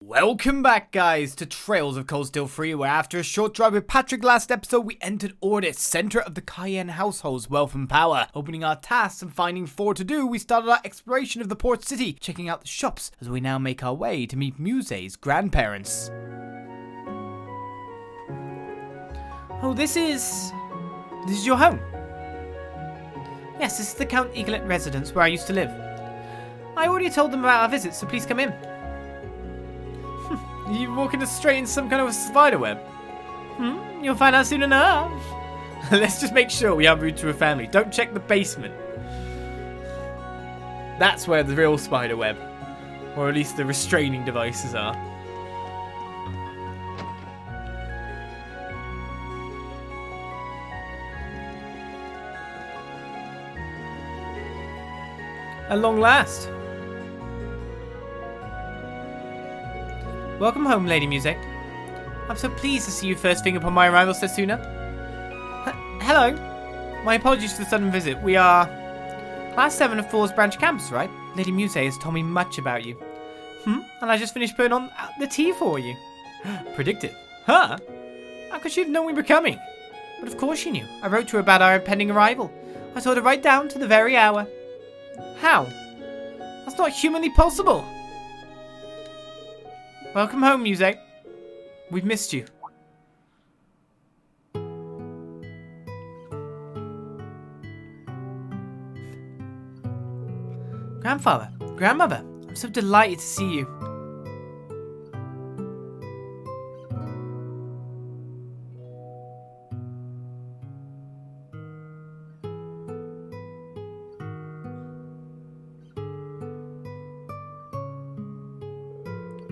Welcome back, guys, to Trails of Cold Steel 3, where after a short drive with Patrick last episode, we entered Ordis, center of the Cayenne household's wealth and power. Opening our tasks and finding 4 to do, we started our exploration of the port city, checking out the shops as we now make our way to meet Musse's grandparents. Oh, this is your home? Yes, this is the Count Egret residence where I used to live. I already told them about our visit, so please come in. You walking us straight into some kind of a spider web? You'll find out soon enough. Let's just make sure we aren't rude to a family. Don't check the basement. That's where the real spider web, or at least the restraining devices are. At long last. Welcome home, Lady Musse. I'm so pleased to see you first thing upon my arrival so sooner. Hello. My apologies for the sudden visit. We are Class 7 of Thors Branch Campus, right? Lady Musse has told me much about you. And I just finished putting on the tea for you. Predicted. Huh? How could she have known we were coming? But of course she knew. I wrote to her about our impending arrival. I told her right down to the very hour. How? That's not humanly possible. Welcome home, Musse. We've missed you. Grandfather, Grandmother, I'm so delighted to see you.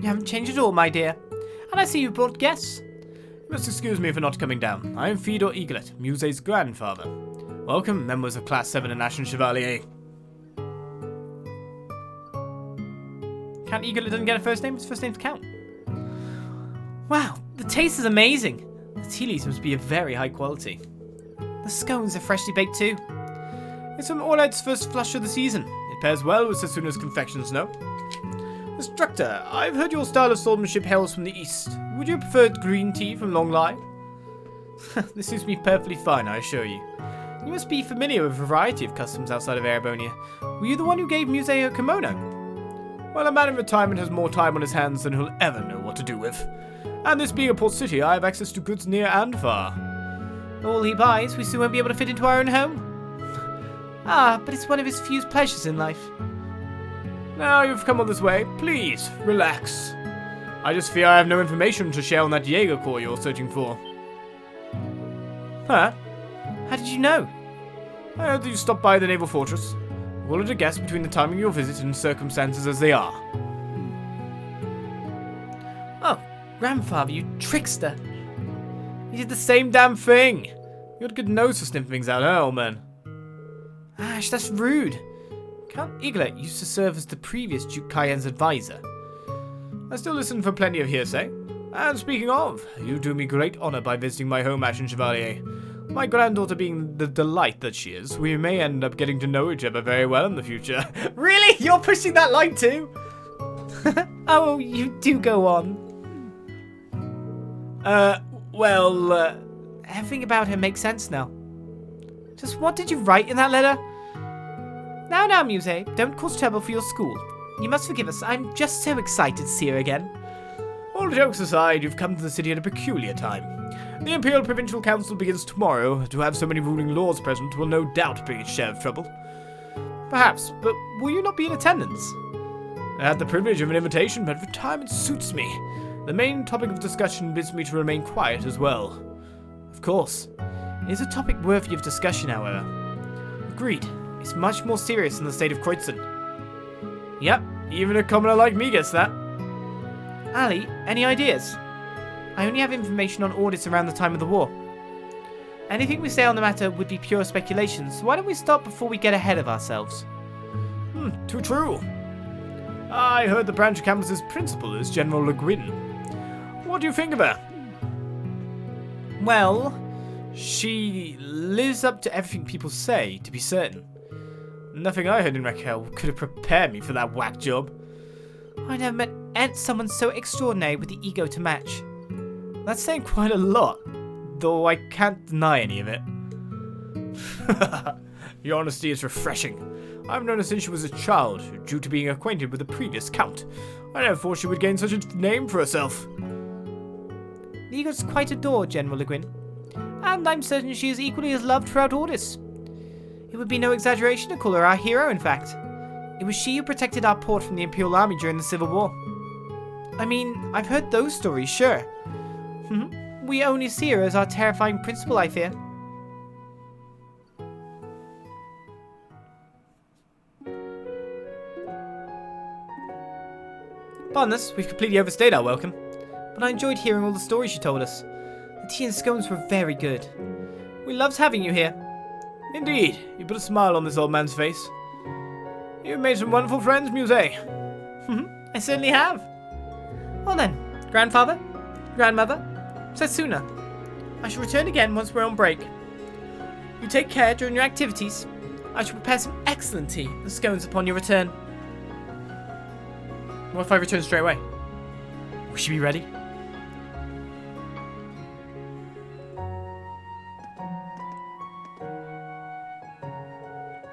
You haven't changed at all, my dear. And I see you brought guests. You must excuse me for not coming down. I am Theodore Eaglet, Musse's grandfather. Welcome, members of Class 7 and National Chevalier. Count Egret doesn't get a first name? His first name's Count. Wow, the taste is amazing. The tea leaves must be of very high quality. The scones are freshly baked too. It's from Orlight's first flush of the season. It pairs well with Sassuna's confections, no? Instructor, I've heard your style of swordsmanship hails from the east. Would you prefer green tea from Long Lie? This suits me perfectly fine, I assure you. You must be familiar with a variety of customs outside of Erebonia. Were you the one who gave Musse her kimono? Well, a man in retirement has more time on his hands than he'll ever know what to do with. And this being a port city, I have access to goods near and far. All he buys, we soon won't be able to fit into our own home. But it's one of his few pleasures in life. Now you've come all this way, please, relax. I just fear I have no information to share on that Jaeger Corps you're searching for. Huh? How did you know? I heard that you stopped by the naval fortress. Call it a guess between the timing of your visit and circumstances as they are. Oh, Grandfather, you trickster. You did the same damn thing. You had a good nose for sniffing things out, huh, old man? Ash, that's rude. Count Egret used to serve as the previous Duke Cayenne's advisor. I still listen for plenty of hearsay. And speaking of, you do me great honor by visiting my home, Ashen Chevalier. My granddaughter being the delight that she is, we may end up getting to know each other very well in the future. Really? You're pushing that line too? Oh, you do go on. Everything about her makes sense now. Just what did you write in that letter? Now, Musse, don't cause trouble for your school. You must forgive us. I'm just so excited to see her again. All jokes aside, you've come to the city at a peculiar time. The Imperial Provincial Council begins tomorrow. To have so many ruling lords present will no doubt bring its share of trouble. Perhaps, but will you not be in attendance? I had the privilege of an invitation, but retirement suits me. The main topic of discussion bids me to remain quiet as well. Of course. It is a topic worthy of discussion, however. Agreed. It's much more serious than the state of Kreutzen. Yep, even a commoner like me gets that. Ali, any ideas? I only have information on audits around the time of the war. Anything we say on the matter would be pure speculation, so why don't we stop before we get ahead of ourselves? Too true. I heard the branch campus's principal is General Le Guin. What do you think of her? Well, she lives up to everything people say, to be certain. Nothing I heard in Raquel could have prepared me for that whack job. I never met someone so extraordinary with the ego to match. That's saying quite a lot, though I can't deny any of it. Your honesty is refreshing. I've known her since she was a child, due to being acquainted with the previous Count. I never thought she would gain such a name for herself. The Eaglet's quite adored General Le Guin, and I'm certain she is equally as loved throughout Ordis. It would be no exaggeration to call her our hero, in fact. It was she who protected our port from the Imperial Army during the Civil War. I mean, I've heard those stories, sure. We only see her as our terrifying principal, I fear. Pardon us, we've completely overstayed our welcome, but I enjoyed hearing all the stories you told us. The tea and scones were very good. We loved having you here. Indeed, you put a smile on this old man's face. You've made some wonderful friends, Musse. I certainly have. Well then, grandfather, grandmother, Sasuna, I shall return again once we're on break. You take care during your activities. I shall prepare some excellent tea and scones upon your return. What if I return straight away? Will she be ready?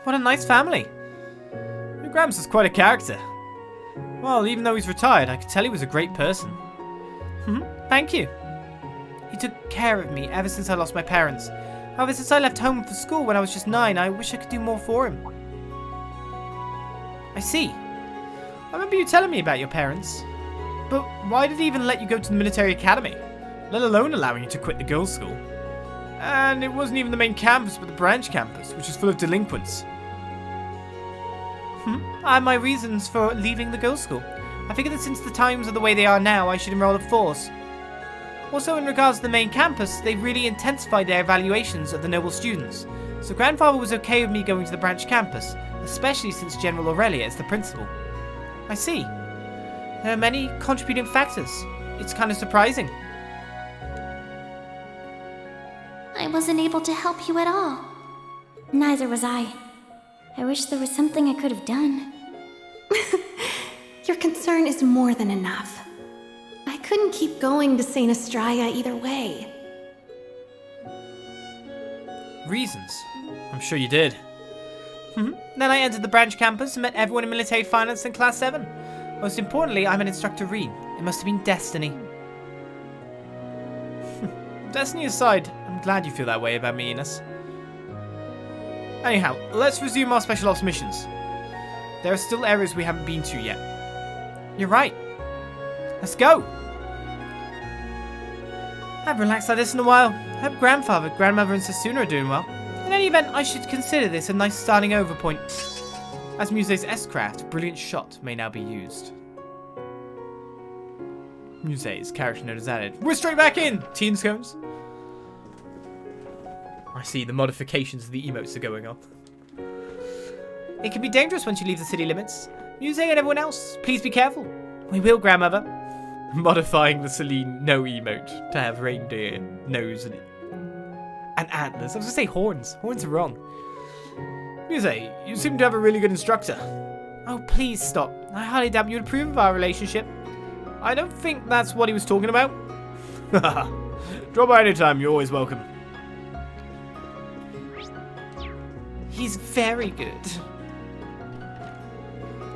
What a nice family. Your Gramps is quite a character. Well, even though he's retired, I could tell he was a great person. Thank you. He took care of me ever since I lost my parents. However, since I left home for school when I was just 9, I wish I could do more for him. I see. I remember you telling me about your parents. But why did he even let you go to the military academy? Let alone allowing you to quit the girls' school. And it wasn't even the main campus, but the branch campus, which is full of delinquents. I have my reasons for leaving the girls' school. I figure that since the times are the way they are now, I should enroll at Force. Also, in regards to the main campus, they've really intensified their evaluations of the noble students. So grandfather was okay with me going to the branch campus, especially since General Aurelia is the principal. I see. There are many contributing factors. It's kind of surprising. I wasn't able to help you at all. Neither was I. I wish there was something I could have done. Your concern is more than enough. I couldn't keep going to St. Estrella either way. Reasons? I'm sure you did. Then I entered the branch campus and met everyone in military finance in Class 7. Most importantly, I'm an instructor Rean. It must have been destiny. Destiny aside, I'm glad you feel that way about me, Ines. Anyhow, let's resume our special ops missions. There are still areas we haven't been to yet. You're right. Let's go. I haven't relaxed like this in a while. I hope grandfather, grandmother and Sasuna are doing well. In any event, I should consider this a nice starting over point. As Musse's S-craft, brilliant shot may now be used. Musse's character note is added. We're straight back in! Teen scones. I see the modifications of the emotes are going up. It can be dangerous once you leave the city limits. Musse and everyone else, please be careful. We will, grandmother. Modifying the Celine no emote to have reindeer nose and antlers. I was going to say horns. Horns are wrong. Musse, you seem to have a really good instructor. Oh, please stop. I highly doubt you'd approve of our relationship. I don't think that's what he was talking about. Drop by anytime, you're always welcome. He's very good.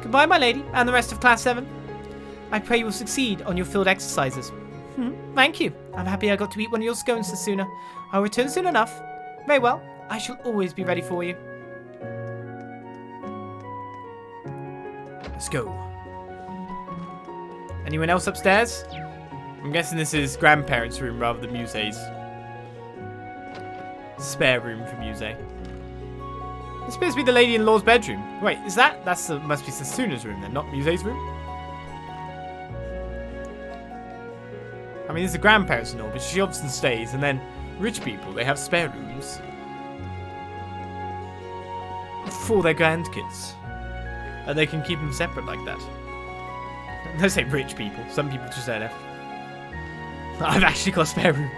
Goodbye, my lady, and the rest of Class 7. I pray you will succeed on your field exercises. Thank you. I'm happy I got to eat one of your scones sooner. I'll return soon enough. Very well. I shall always be ready for you. Let's go. Anyone else upstairs? I'm guessing this is grandparents' room rather than Musse's. Spare room for Musse. This appears to be the lady-in-law's bedroom. Wait, is that? Must be Sasuna's room then, not Musse's room? I mean, there's the grandparents and all, but she often stays, and then rich people, they have spare rooms for their grandkids. And they can keep them separate like that. I don't say rich people, some people just say that. I've actually got a spare room.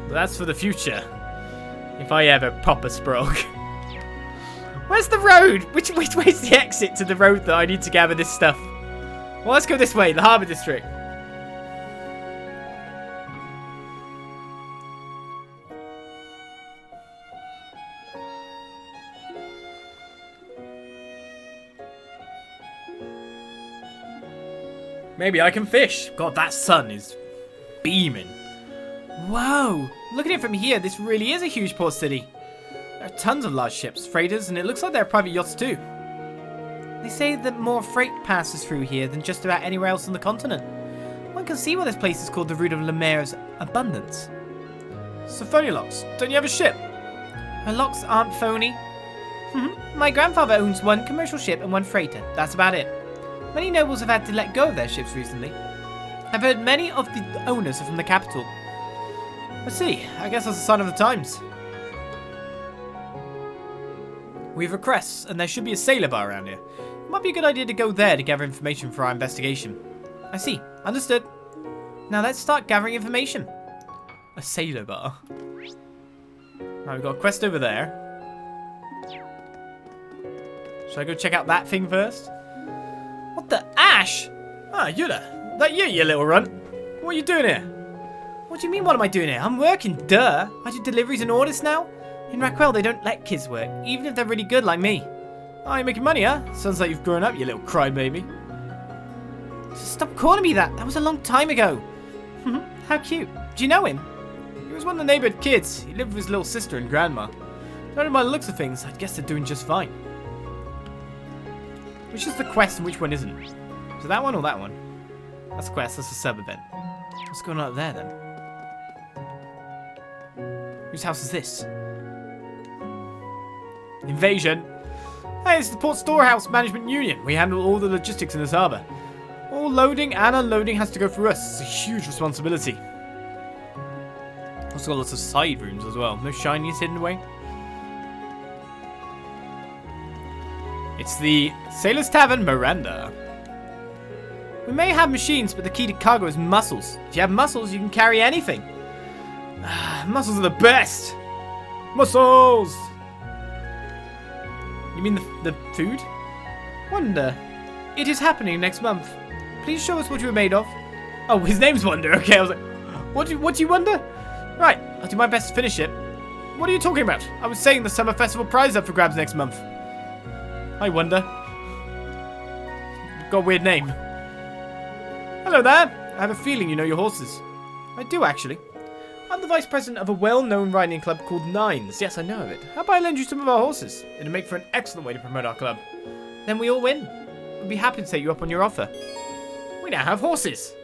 But that's for the future. If I ever pop a sprog. Where's the road? Which way's the exit to the road that I need to gather this stuff? Well, let's go this way, the Harbour District. Maybe I can fish. God, that sun is beaming. Whoa! Look at it from here. This really is a huge port city. There are tons of large ships, freighters, and it looks like there are private yachts too. They say that more freight passes through here than just about anywhere else on the continent. One can see why this place is called the Route of Lemaire's Abundance. So phony locks, don't you have a ship? Her locks aren't phony. My grandfather owns one commercial ship and one freighter. That's about it. Many nobles have had to let go of their ships recently. I've heard many of the owners are from the capital. Let's see, I guess that's a sign of the times. We have requests, and there should be a sailor bar around here. It might be a good idea to go there to gather information for our investigation. I see, understood. Now let's start gathering information. A sailor bar. Now we've got a quest over there. Should I go check out that thing first? What the ash? Ah, Yuda. That you little runt. What are you doing here? What do you mean, what am I doing here? I'm working, duh. I do deliveries and orders now. In Raquel, they don't let kids work, even if they're really good like me. Oh, you're making money, huh? Sounds like you've grown up, you little crybaby. Stop calling me that. That was a long time ago. How cute. Do you know him? He was one of the neighborhood kids. He lived with his little sister and grandma. Judging by the looks of things, I guess they're doing just fine. Which is the quest and which one isn't? Is it that one or that one? That's the quest, that's the sub-event. What's going on up there, then? Whose house is this? Invasion. Hey, it's the Port Storehouse Management Union. We handle all the logistics in this harbour. All loading and unloading has to go through us. It's a huge responsibility. Also got lots of side rooms as well. No shinies hidden away. It's the Sailor's Tavern, Miranda. We may have machines, but the key to cargo is muscles. If you have muscles, you can carry anything. Muscles are the best. Muscles! You mean the food? Wonder. It is happening next month. Please show us what you were made of. Oh, his name's Wonder. Okay, I was like, what do you wonder? Right, I'll do my best to finish it. What are you talking about? I was saying the Summer Festival prize up for grabs next month. Hi, Wonder. Got a weird name. Hello there. I have a feeling you know your horses. I do, actually. I'm the vice president of a well-known riding club called Nines. Yes, I know of it. How about I lend you some of our horses? It'll make for an excellent way to promote our club. Then we all win. I'd be happy to take you up on your offer. We now have horses.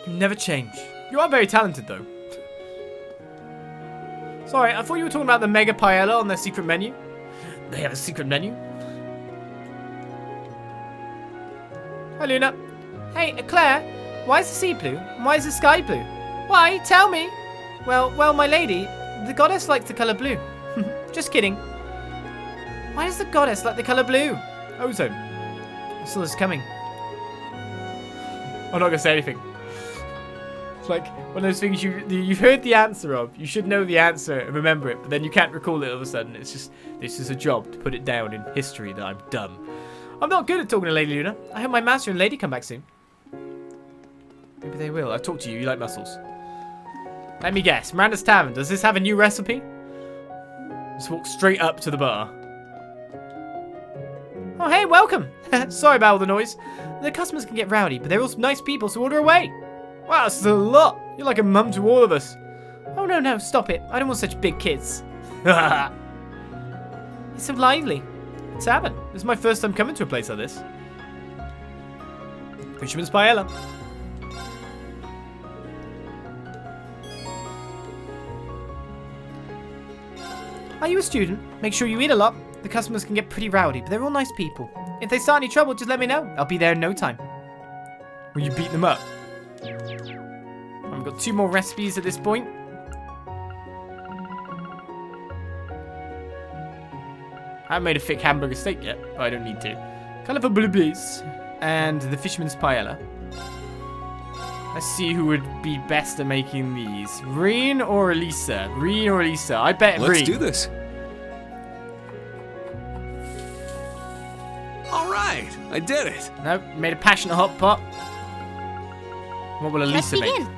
You never change. You are very talented, though. Sorry, I thought you were talking about the Mega Paella on their secret menu. They have a secret menu? Hi, Luna. Hey, Claire, why is the sea blue? And why is the sky blue? Why? Tell me. Well, my lady, the goddess likes the colour blue. Just kidding. Why does the goddess like the colour blue? Ozone. I saw this coming. I'm not going to say anything. It's like one of those things you've heard the answer of. You should know the answer and remember it, but then you can't recall it all of a sudden. It's just, this is a job to put it down in history that I'm dumb. I'm not good at talking to Lady Luna. I hope my master and lady come back soon. Maybe they will. I've talked to you. You like mussels. Let me guess. Miranda's Tavern. Does this have a new recipe? Just walk straight up to the bar. Oh, hey, welcome. Sorry about all the noise. The customers can get rowdy, but they're all nice people, so order away. Wow, this is a lot. You're like a mum to all of us. Oh, no, stop it. I don't want such big kids. It's so lively. Tavern. This is my first time coming to a place like this. Fisherman's Paella. Are you a student? Make sure you eat a lot. The customers can get pretty rowdy, but they're all nice people. If they start any trouble, just let me know. I'll be there in no time. Will you beat them up? I've got 2 more recipes at this point. I haven't made a thick hamburger steak yet, but I don't need to. Colourful blueberries and the fisherman's paella. Let's see who would be best at making these. Rean or Elisa? Rean or Elisa? I bet Rean. Let's do this. right. I did it. No, made a passionate hot pot. What will Let's Elisa make? begin.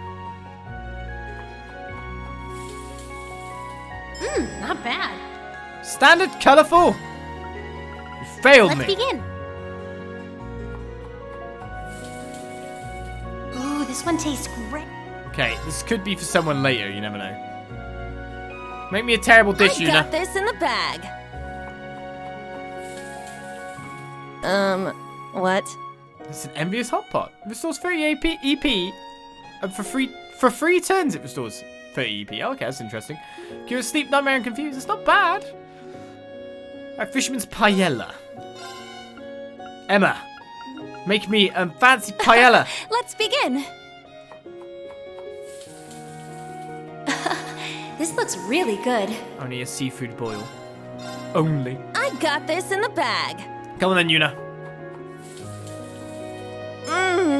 Not bad. Standard colourful. You failed Let's me. begin. Ooh, this one tastes great. Okay, this could be for someone later. You never know. Make me a terrible dish, I Una. got this in the bag. What? It's an envious hot pot. It restores 30 EP. And for free turns, it restores 30 EP. Okay, that's interesting. Cure sleep, nightmare, and confused. It's not bad. Fisherman's paella. Emma, make me a fancy paella. Let's begin. This looks really good. Only a seafood boil. Only. I got this in the bag. Come on then, Una.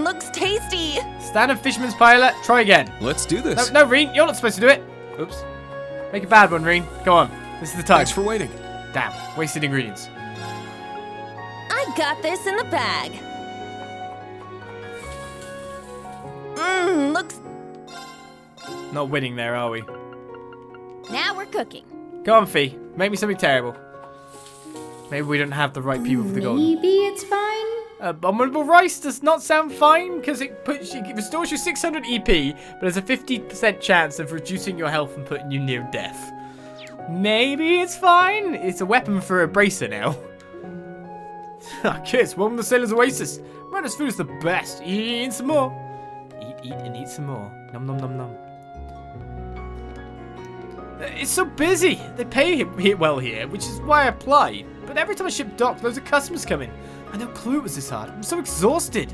Looks tasty. Standard fisherman's paella. Try again. Let's do this. No, Rean, you're not supposed to do it. Oops. Make a bad one, Rean. Go on. This is the time. Thanks for waiting. Damn. Wasted ingredients. I got this in the bag. Looks... Not winning there, are we? Now we're cooking. Go on, Fee. Make me something terrible. Maybe we don't have the right people for the gold. Maybe it's fine. Abominable rice does not sound fine because it restores you 600 EP, but there's a 50% chance of reducing your health and putting you near death. Maybe it's fine. It's a weapon for a bracer now. Kids, welcome to Sailor's Oasis. Runner's food is the best. Eat some more. Eat and eat some more. Nom nom nom nom. It's so busy. They pay well here, which is why I applied. But every time I ship docked, loads of customers come in. I had no clue it was this hard. I'm so exhausted.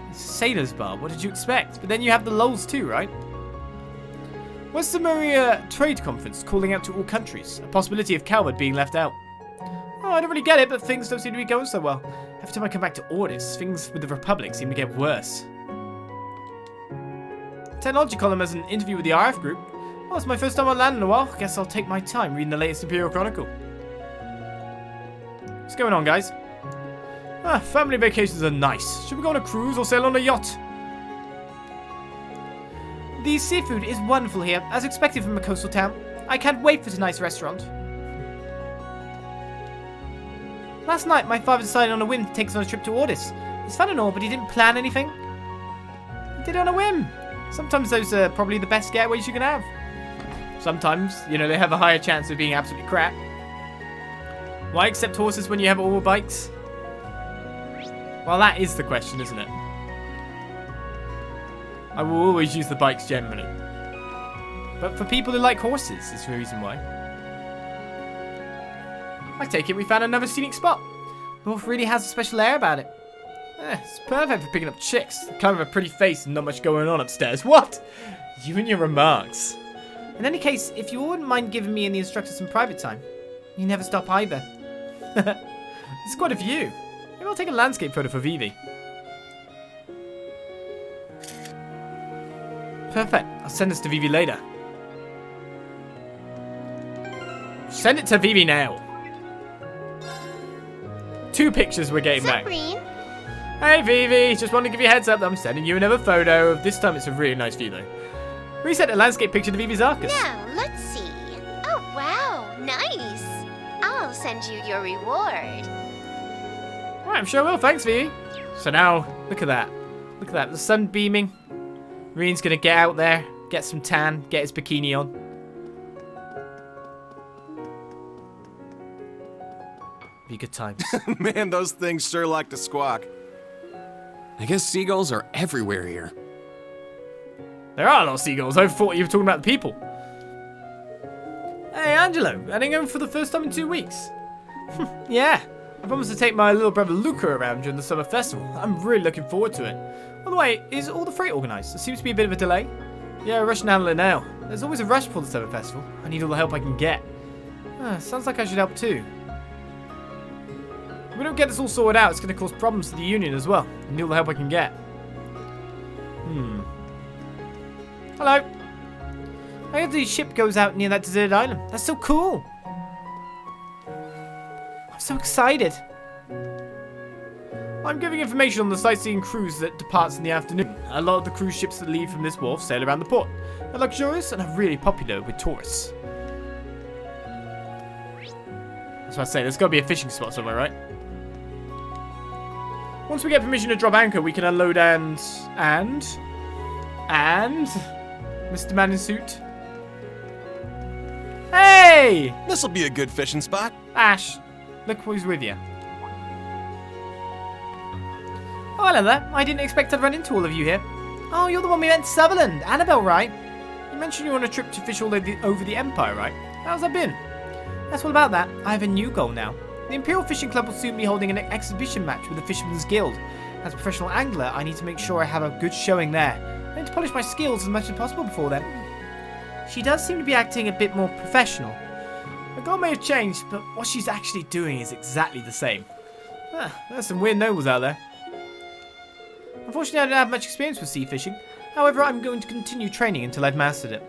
It's a sailor's bar. What did you expect? But then you have the lulls too, right? Western Erebonia Trade Conference calling out to all countries. A possibility of Calvert being left out. Oh, I don't really get it, but things don't seem to be going so well. Every time I come back to Ordis, things with the Republic seem to get worse. Technology column has an interview with the RF group. Well, it's my first time on land in a while. Guess I'll take my time reading the latest Imperial Chronicle. What's going on, guys? Family vacations are nice. Should we go on a cruise or sail on a yacht? The seafood is wonderful here, as expected from a coastal town. I can't wait for tonight's restaurant. Last night, my father decided on a whim to take us on a trip to Ordis. It's fun and all, but he didn't plan anything. He did it on a whim. Sometimes those are probably the best getaways you can have. Sometimes, you know, they have a higher chance of being absolutely crap. Why accept horses when you have all bikes? Well, that is the question, isn't it? I will always use the bikes generally. But for people who like horses, is the reason why. I take it we found another scenic spot. North really has a special air about it. It's perfect for picking up chicks. Kind of a pretty face and not much going on upstairs. What? You and your remarks. In any case, if you wouldn't mind giving me and the instructor some private time. You never stop either. It's quite a view. Maybe I'll take a landscape photo for Vivi. Perfect. I'll send this to Vivi later. Send it to Vivi now. 2 pictures we're getting back. Rean? Hey Vivi, just wanted to give you a heads up that I'm sending you another photo. This time it's a really nice view though. Reset a landscape picture to Vivi's Arcus. Now, let's see. Oh, wow, nice. I'll send you your reward. Alright, I'm sure I will. Thanks, Vivi. So now, look at that. Look at that. The sun beaming. Rean's gonna get out there, get some tan, get his bikini on. Be good times. Man, those things sure like to squawk. I guess seagulls are everywhere here. There are a lot of seagulls. I thought you were talking about the people. Hey, Angelo. Heading home for the first time in 2 weeks. Yeah. I promised to take my little brother Luca around during the summer festival. I'm really looking forward to it. By the way, is all the freight organised? There seems to be a bit of a delay. Yeah, rushing to handle it now. There's always a rush for the summer festival. I need all the help I can get. Sounds like I should help too. If we don't get this all sorted out, it's going to cause problems to the Union as well. I need all the help I can get. Hello. I heard the ship goes out near that deserted island. That's so cool. I'm so excited. I'm giving information on the sightseeing cruise that departs in the afternoon. A lot of the cruise ships that leave from this wharf sail around the port. They're luxurious and are really popular with tourists. That's what I say, there's got to be a fishing spot somewhere, right? Once we get permission to drop anchor, we can unload and... Mr. Man in Suit. Hey! This'll be a good fishing spot. Ash, look who's with you. Oh, hello there. I didn't expect I'd run into all of you here. Oh, you're the one we met in Sutherland. Annabelle, right? You mentioned you were on a trip to fish all over the Empire, right? How's that been? That's all about that. I have a new goal now. The Imperial Fishing Club will soon be holding an exhibition match with the Fisherman's Guild. As a professional angler, I need to make sure I have a good showing there. I need to polish my skills as much as possible before then. She does seem to be acting a bit more professional. Her goal may have changed, but what she's actually doing is exactly the same. There's some weird nobles out there. Unfortunately, I don't have much experience with sea fishing. However, I'm going to continue training until I've mastered it.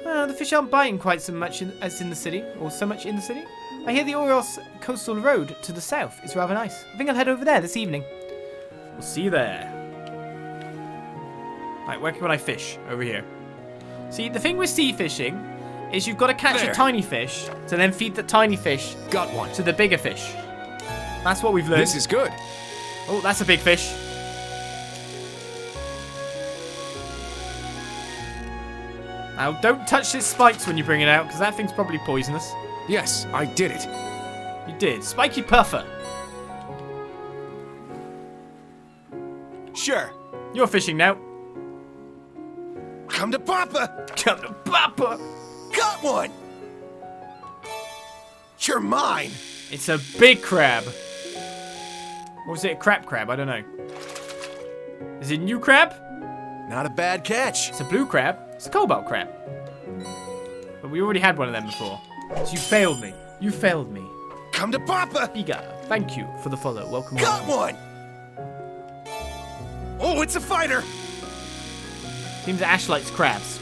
The fish aren't biting quite so much as in the city, or so much in the city. I hear the Auros Coastal Road to the south is rather nice. I think I'll head over there this evening. We'll see you there. Right, where can I fish? Over here. See, the thing with sea fishing is you've got to catch a tiny fish to then feed the tiny fish Got one. to the bigger fish. That's what we've learned. This is good. Oh, that's a big fish. Now, don't touch its spikes when you bring it out, because that thing's probably poisonous. Yes, I did it. You did. Spiky puffer. Sure. You're fishing now. Come to Papa. Come to Papa. Got one. You're mine. It's a big crab. Or is it a crab? I don't know. Is it a new crab? Not a bad catch. It's a blue crab. It's a cobalt crab. But we already had one of them before. So you failed me. You failed me. Come to Papa. Biga, thank you for the follow. Welcome Got home. one. Oh, it's a fighter. Seems Ash likes crabs.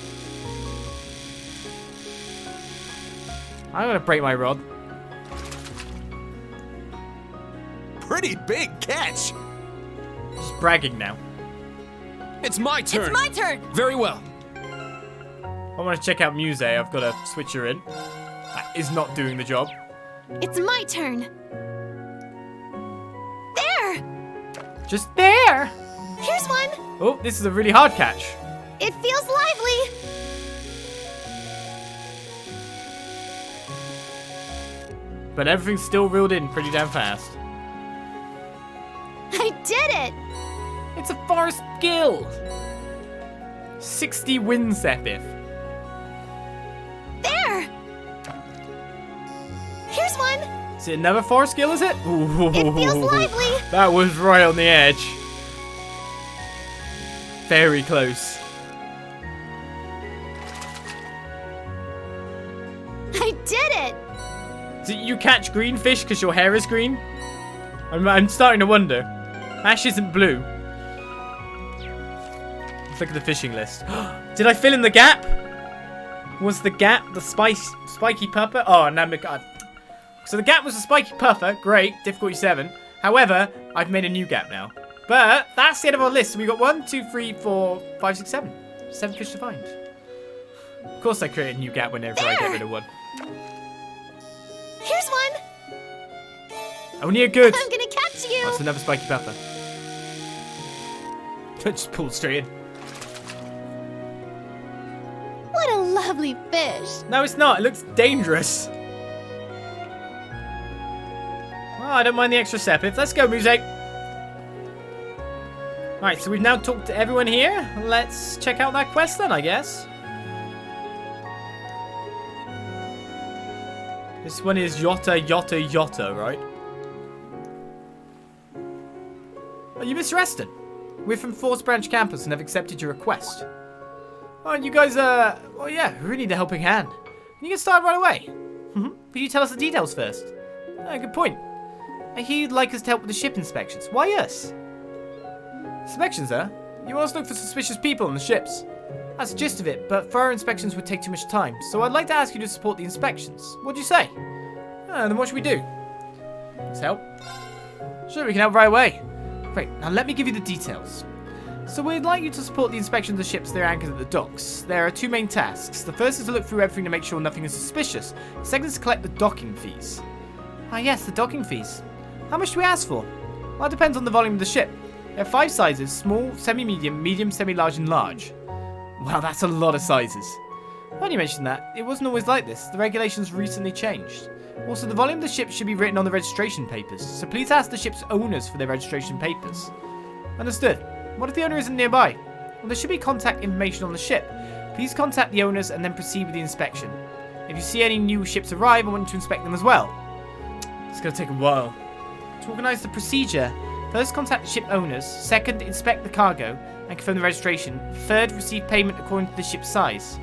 I'm gonna break my rod. Pretty big catch. Just bragging now. It's my turn. It's my turn. Very well. I want to check out Musse. I've got to switch her in. That is not doing the job. It's my turn. There! Just there. Here's one. Oh, this is a really hard catch. It feels lively. But everything's still reeled in pretty damn fast. I did it. It's a forest gill. 60 wind sepith. There. Here's one. Is it another forest gill, is it? Ooh, It feels lively. that was right on the edge. Very close. I did it. Do you catch green fish because your hair is green? I'm starting to wonder. Ash isn't blue. Let's look at the fishing list. Did I fill in the gap? Was the gap the spiky puffer? Oh, no, God. So the gap was a spiky puffer. Great, difficulty 7. However, I've made a new gap now. But that's the end of our list. We got 1, 2, 3, 4, 5, 6, 7. 7 fish to find. Of course I create a new gap whenever I get rid of one. Here's one. Only a good. I'm gonna catch you. That's another spiky puffer. Just pulled straight in. What a lovely fish. No, it's not. It looks dangerous. Oh, I don't mind the extra sepith. Let's go, Musse. Alright, so we've now talked to everyone here. Let's check out that quest then, I guess. This one is Yacht-A Yacht-A Yacht-a, right? Oh, you Mr. Eston. We're from Thors Branch Campus and have accepted your request. Oh, you guys, well, yeah, we really need a helping hand. You can start right away. Could you tell us the details first? Good point. I hear you'd like us to help with the ship inspections. Why us? Inspections, huh? You want us to look for suspicious people on the ships. That's the gist of it, but thorough inspections would take too much time, so I'd like to ask you to support the inspections. What'd you say? Then what should we do? Let's help. Sure, we can help right away. Great, now let me give you the details. So we'd like you to support the inspection of the ships that are anchored at the docks. There are two main tasks. The first is to look through everything to make sure nothing is suspicious. The second is to collect the docking fees. Ah yes, the docking fees. How much do we ask for? Well, it depends on the volume of the ship. There are 5 sizes: small, semi-medium, medium, semi-large, and large. Wow, that's a lot of sizes. When you mentioned that, it wasn't always like this. The regulations recently changed. Also, the volume of the ship should be written on the registration papers, so please ask the ship's owners for their registration papers. Understood. What if the owner isn't nearby? Well, there should be contact information on the ship. Please contact the owners and then proceed with the inspection. If you see any new ships arrive, I want you to inspect them as well. It's going to take a while. To organise the procedure, first contact the ship owners, second inspect the cargo and confirm the registration, third receive payment according to the ship's size.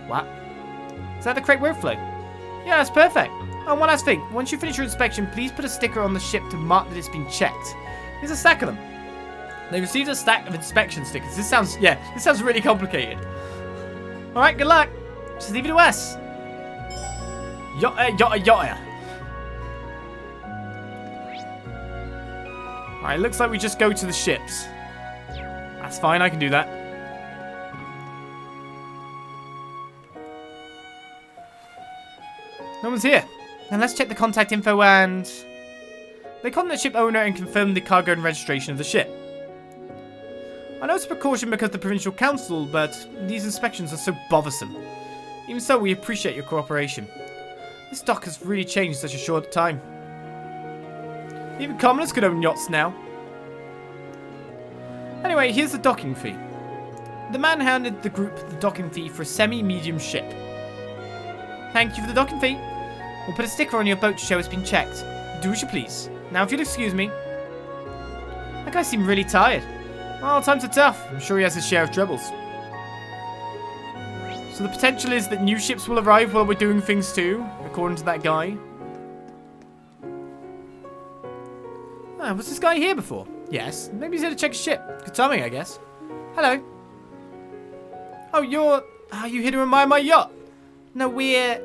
What? Is that the correct workflow? Yeah, that's perfect. Oh, one last thing. Once you finish your inspection, please put a sticker on the ship to mark that it's been checked. Here's a stack of them. They received a stack of inspection stickers. This sounds really complicated. Alright, good luck. Just leave it to us. Yacht-A Yacht-a Yacht-a. Alright, looks like we just go to the ships. That's fine, I can do that. No one's here. Then let's check the contact info and... They contact the ship owner and confirm the cargo and registration of the ship. I know it's a precaution because of the provincial council, but these inspections are so bothersome. Even so, we appreciate your cooperation. This dock has really changed in such a short time. Even commoners could own yachts now. Anyway, here's the docking fee. The man handed the group the docking fee for a semi-medium ship. Thank you for the docking fee. We'll put a sticker on your boat to show it's been checked. Do as you please. Now, if you'll excuse me. That guy seemed really tired. Well, times are tough. I'm sure he has his share of troubles. So the potential is that new ships will arrive while we're doing things too, according to that guy. Ah, was this guy here before? Yes. Maybe he's here to check his ship. Good timing, I guess. Hello. Oh, are you here to admire my yacht? No, we're...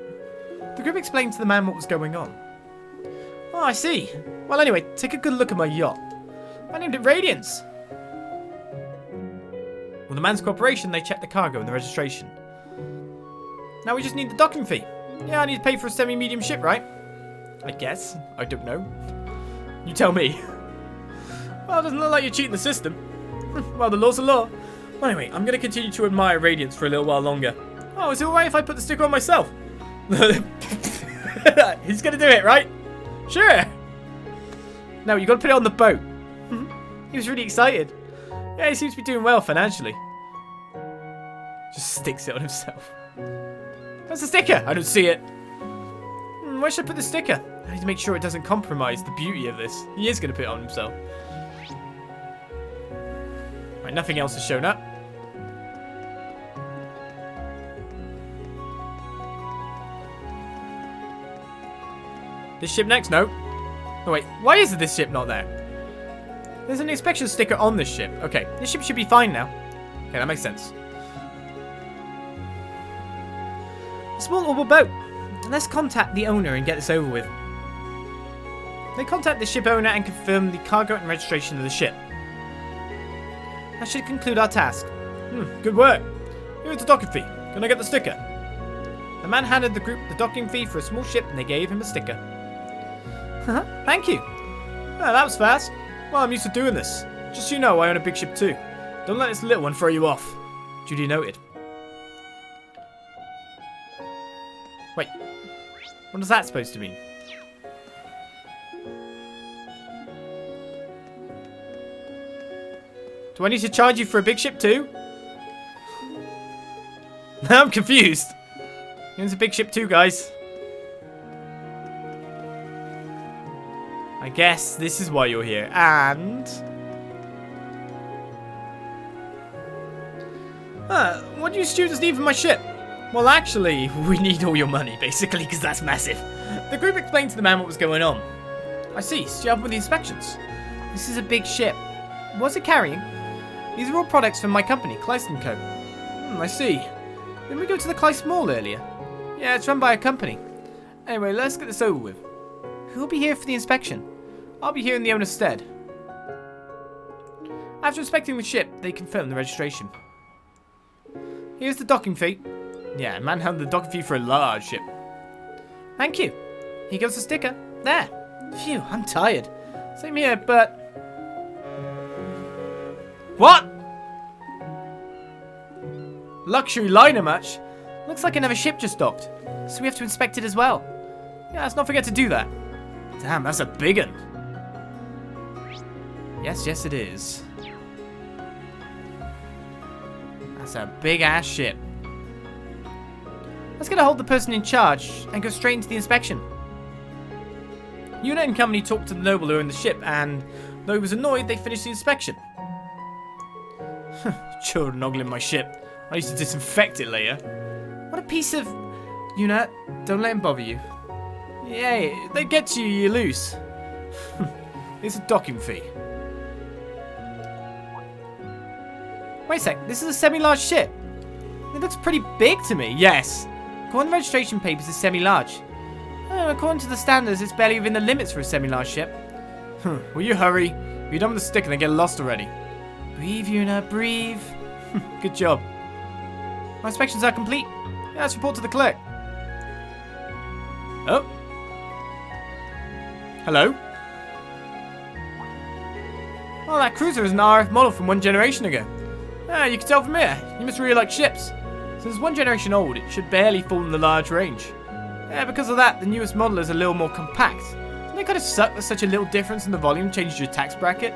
The group explained to the man what was going on. Oh, I see. Well, anyway, take a good look at my yacht. I named it Radiance. With the man's cooperation, they checked the cargo and the registration. Now we just need the docking fee. Yeah, I need to pay for a semi-medium ship, right? I guess. I don't know. You tell me. Well, it doesn't look like you're cheating the system. Well, the law's the law. Well, anyway, I'm going to continue to admire Radiance for a little while longer. Oh, is it alright if I put the sticker on myself? He's going to do it, right? Sure. No, you got to put it on the boat. He was really excited. Yeah, he seems to be doing well financially. Just sticks it on himself. Where's the sticker? I don't see it. Where should I put the sticker? I need to make sure it doesn't compromise the beauty of this. He is going to put it on himself. Right, nothing else has shown up. This ship next? No. Oh wait, why is this ship not there? There's an inspection sticker on this ship. Okay, this ship should be fine now. Okay, that makes sense. A small orbital boat. Let's contact the owner and get this over with. They contact the ship owner and confirm the cargo and registration of the ship. That should conclude our task. Good work. Here's the docking fee. Can I get the sticker? The man handed the group the docking fee for a small ship and they gave him a sticker. Thank you. Oh, that was fast. Well, I'm used to doing this. Just so you know, I own a big ship too. Don't let this little one throw you off. Duly noted. Wait. What is that supposed to mean? Do I need to charge you for a big ship too? I'm confused. It's a big ship too, guys. I guess this is why you're here. And... what do you students need from my ship? Well, actually, we need all your money, basically, because that's massive. The group explained to the man what was going on. I see. So you help with the inspections. This is a big ship. What's it carrying? These are all products from my company, Class & Co. I see. Didn't we go to the Class Mall earlier? Yeah, it's run by a company. Anyway, let's get this over with. Who'll be here for the inspection? I'll be here in the owner's stead. After inspecting the ship, they confirmed the registration. Here's the docking fee. Yeah, manhandled the docking fee for a large ship. Thank you. Here goes the sticker. There. Phew, I'm tired. Same here, but... What? Luxury liner much? Looks like another ship just docked. So we have to inspect it as well. Yeah, let's not forget to do that. Damn, that's a big one. Yes, yes it is. That's a big-ass ship. Let's get a hold of the person in charge and go straight into the inspection. Yuna and company talked to the noble who owned the ship, and though he was annoyed, they finished the inspection. Children ogling my ship. I used to disinfect it later. What a piece of... Yuna, don't let him bother you. Yeah, they get to you, you lose. It's a docking fee. Wait a sec, this is a semi-large ship. It looks pretty big to me. Yes. According to the registration papers, it's semi-large. According to the standards, it's barely within the limits for a semi-large ship. Will you hurry? You're done with the stick and they get lost already. Breathe, Yuna, breathe. Good job. My inspections are complete. Yeah, let's report to the clerk. Oh. Hello? Oh, that cruiser is an RF model from 1 generation ago. Ah, you can tell from here. You must really like ships. Since 1 generation old, it should barely fall in the large range. Yeah, because of that, the newest model is a little more compact. Doesn't it kind of suck that such a little difference in the volume changes your tax bracket?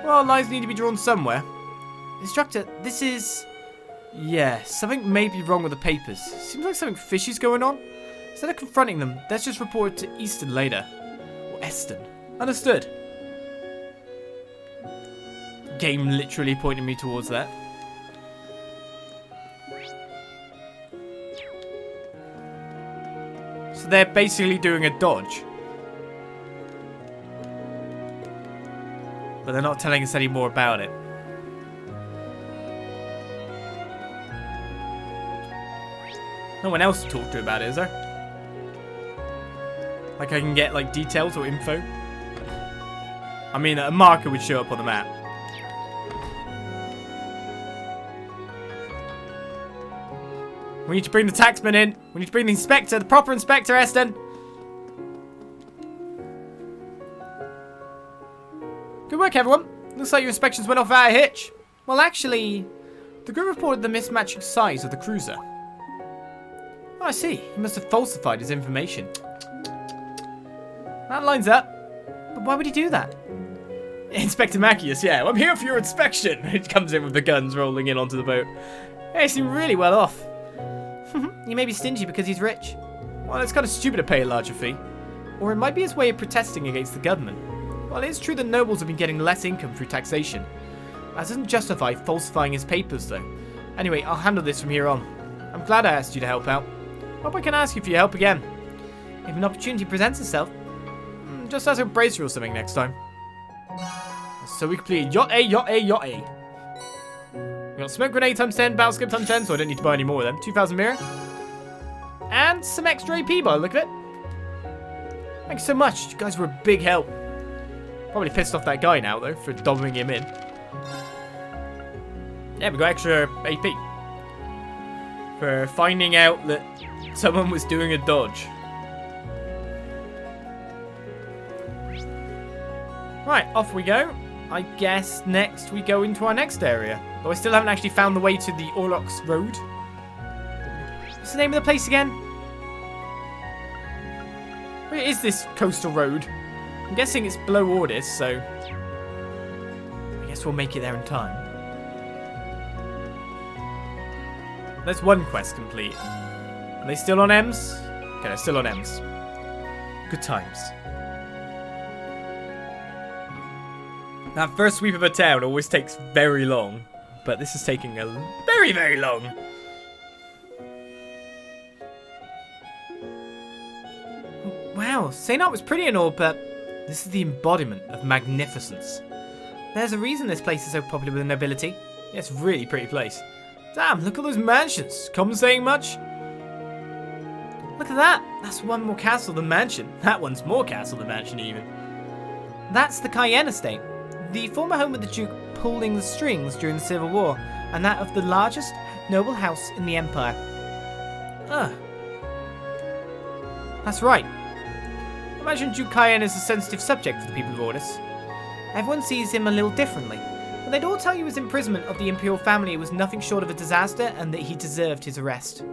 Well, lines need to be drawn somewhere. Instructor, this is... Yeah, something may be wrong with the papers. Seems like something fishy's going on. Instead of confronting them, let's just report it to Easton later. Or Eston. Understood. Game literally pointing me towards that. So they're basically doing a dodge. But they're not telling us any more about it. No one else to talk to about it, is there? Like I can get like details or info? I mean, a marker would show up on the map. We need to bring the taxman in. We need to bring the inspector, the proper inspector, Eston. Good work, everyone. Looks like your inspections went off without a hitch. Well, actually, the group reported the mismatching size of the cruiser. Oh, I see. He must have falsified his information. That lines up. But why would he do that? Inspector Macius, yeah. I'm here for your inspection. He comes in with the guns rolling in onto the boat. Hey, he seemed really well off. He may be stingy because he's rich. Well, it's kind of stupid to pay a larger fee. Or it might be his way of protesting against the government. Well, it is true that nobles have been getting less income through taxation. That doesn't justify falsifying his papers, though. Anyway, I'll handle this from here on. I'm glad I asked you to help out. Hope I can ask you for your help again. If an opportunity presents itself, just ask a bracer or something next time. So we completed Yacht-A Yacht-A Yacht-A. We got smoke grenade times 10, battle skip times 10, so I don't need to buy any more of them. 2,000 mirror. And some extra AP by the look of it. Thank you so much. You guys were a big help. Probably pissed off that guy now, though, for dobbling him in. Yeah, we got extra AP. For finding out that someone was doing a dodge. Right, off we go. I guess next we go into our next area. Though I still haven't actually found the way to the Auros Road. What's the name of the place again? Where is this coastal road? I'm guessing it's below Ordis, so... I guess we'll make it there in time. There's one quest complete. Are they still on M's? Okay, they're still on M's. Good times. That first sweep of a town always takes very long. But this is taking a very, very long. Wow, St. Art was pretty and all, but this is the embodiment of magnificence. There's a reason this place is so popular with the nobility. Yeah, it's a really pretty place. Damn, look at those mansions. Common saying much? Look at that. That's one more castle than mansion. That one's more castle than mansion even. That's the Cayenne estate, the former home of the Duke pulling the strings during the Civil War, and that of the largest noble house in the Empire. Ugh. That's right. Imagine Duke Cayenne is a sensitive subject for the people of Ordis. Everyone sees him a little differently, but they'd all tell you his imprisonment of the imperial family was nothing short of a disaster and that he deserved his arrest.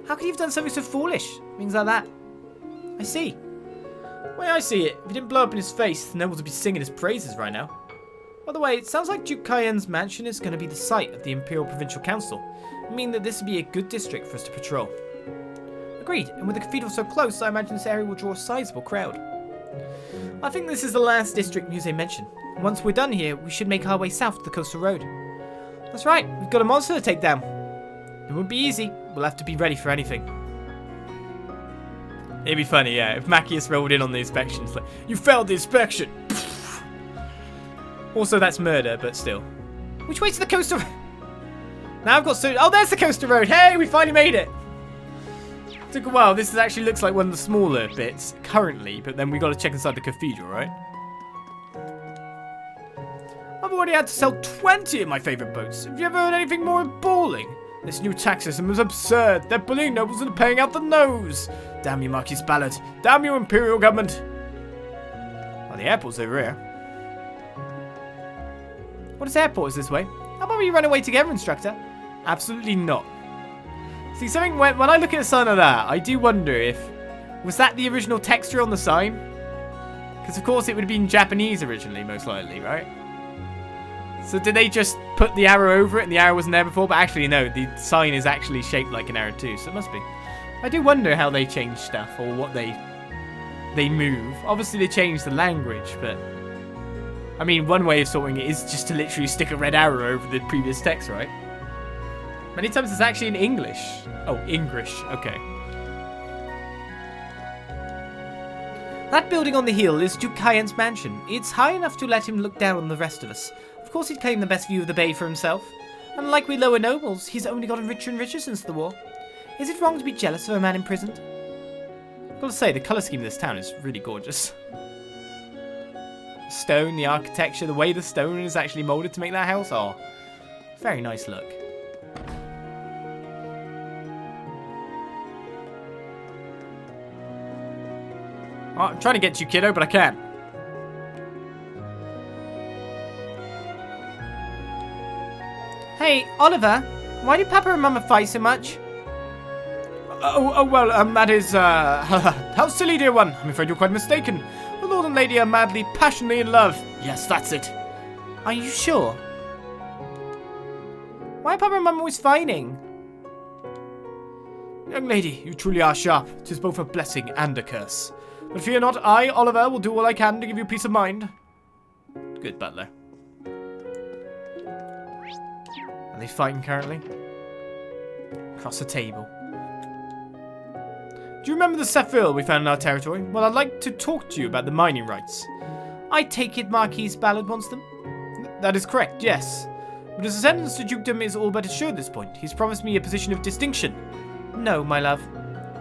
How could he have done something so foolish? Things like that. I see. The way I see it, if he didn't blow up in his face, the nobles would be singing his praises right now. By the way, it sounds like Duke Cayenne's mansion is going to be the site of the Imperial Provincial Council, meaning that this would be a good district for us to patrol. Agreed, and with the cathedral so close, I imagine this area will draw a sizable crowd. I think this is the last district Musse mentioned. Once we're done here, we should make our way south to the coastal road. That's right, we've got a monster to take down. It won't be easy, we'll have to be ready for anything. It'd be funny, yeah, if Machias rolled in on the inspections, like, you failed the inspection! Also, that's murder, but still. Which way's to the coastal? Now I've got so. Oh, there's the coastal road! Hey, we finally made it! Took a while. This actually looks like one of the smaller bits currently, but then we got to check inside the cathedral, right? I've already had to sell 20 of my favourite boats. Have you ever heard anything more appalling? This new tax system is absurd. They're bullying nobles and paying out the nose. Damn you, Marquis Ballard. Damn you, Imperial government. Well, the airport's over here. What airport is this way? How about we run away together, instructor? Absolutely not. See, something when I look at a sign like that, I do wonder if... Was that the original texture on the sign? Because, of course, it would have been Japanese originally, most likely, right? So did they just put the arrow over it and the arrow wasn't there before? But actually, no, the sign is actually shaped like an arrow too, so it must be. I do wonder how they change stuff or what they move. Obviously, they changed the language, but... I mean, one way of sorting it is just to literally stick a red arrow over the previous text, right? Many times it's actually in English. Oh, English. Okay. That building on the hill is Duke Cayenne's mansion. It's high enough to let him look down on the rest of us. Of course, he'd claim the best view of the bay for himself. Unlike we lower nobles, he's only gotten richer and richer since the war. Is it wrong to be jealous of a man imprisoned? I've got to say, the colour scheme of this town is really gorgeous. Stone, the architecture, the way the stone is actually moulded to make that house. Oh, very nice look. Oh, I'm trying to get to you, kiddo, but I can't. Hey, Oliver, why do Papa and Mama fight so much? That is, how silly, dear one. I'm afraid you're quite mistaken. The Lord and Lady are madly, passionately in love. Yes, that's it. Are you sure? Why are Papa and Mama always fighting? Young lady, you truly are sharp. 'Tis both a blessing and a curse. But fear not, I, Oliver, will do all I can to give you peace of mind. Good butler. Are they fighting currently? Across the table. Do you remember the Saphir we found in our territory? Well, I'd like to talk to you about the mining rights. I take it Marquis Ballard wants them? That is correct, yes. But his ascendance to dukedom is all but assured at this point. He's promised me a position of distinction. No, my love.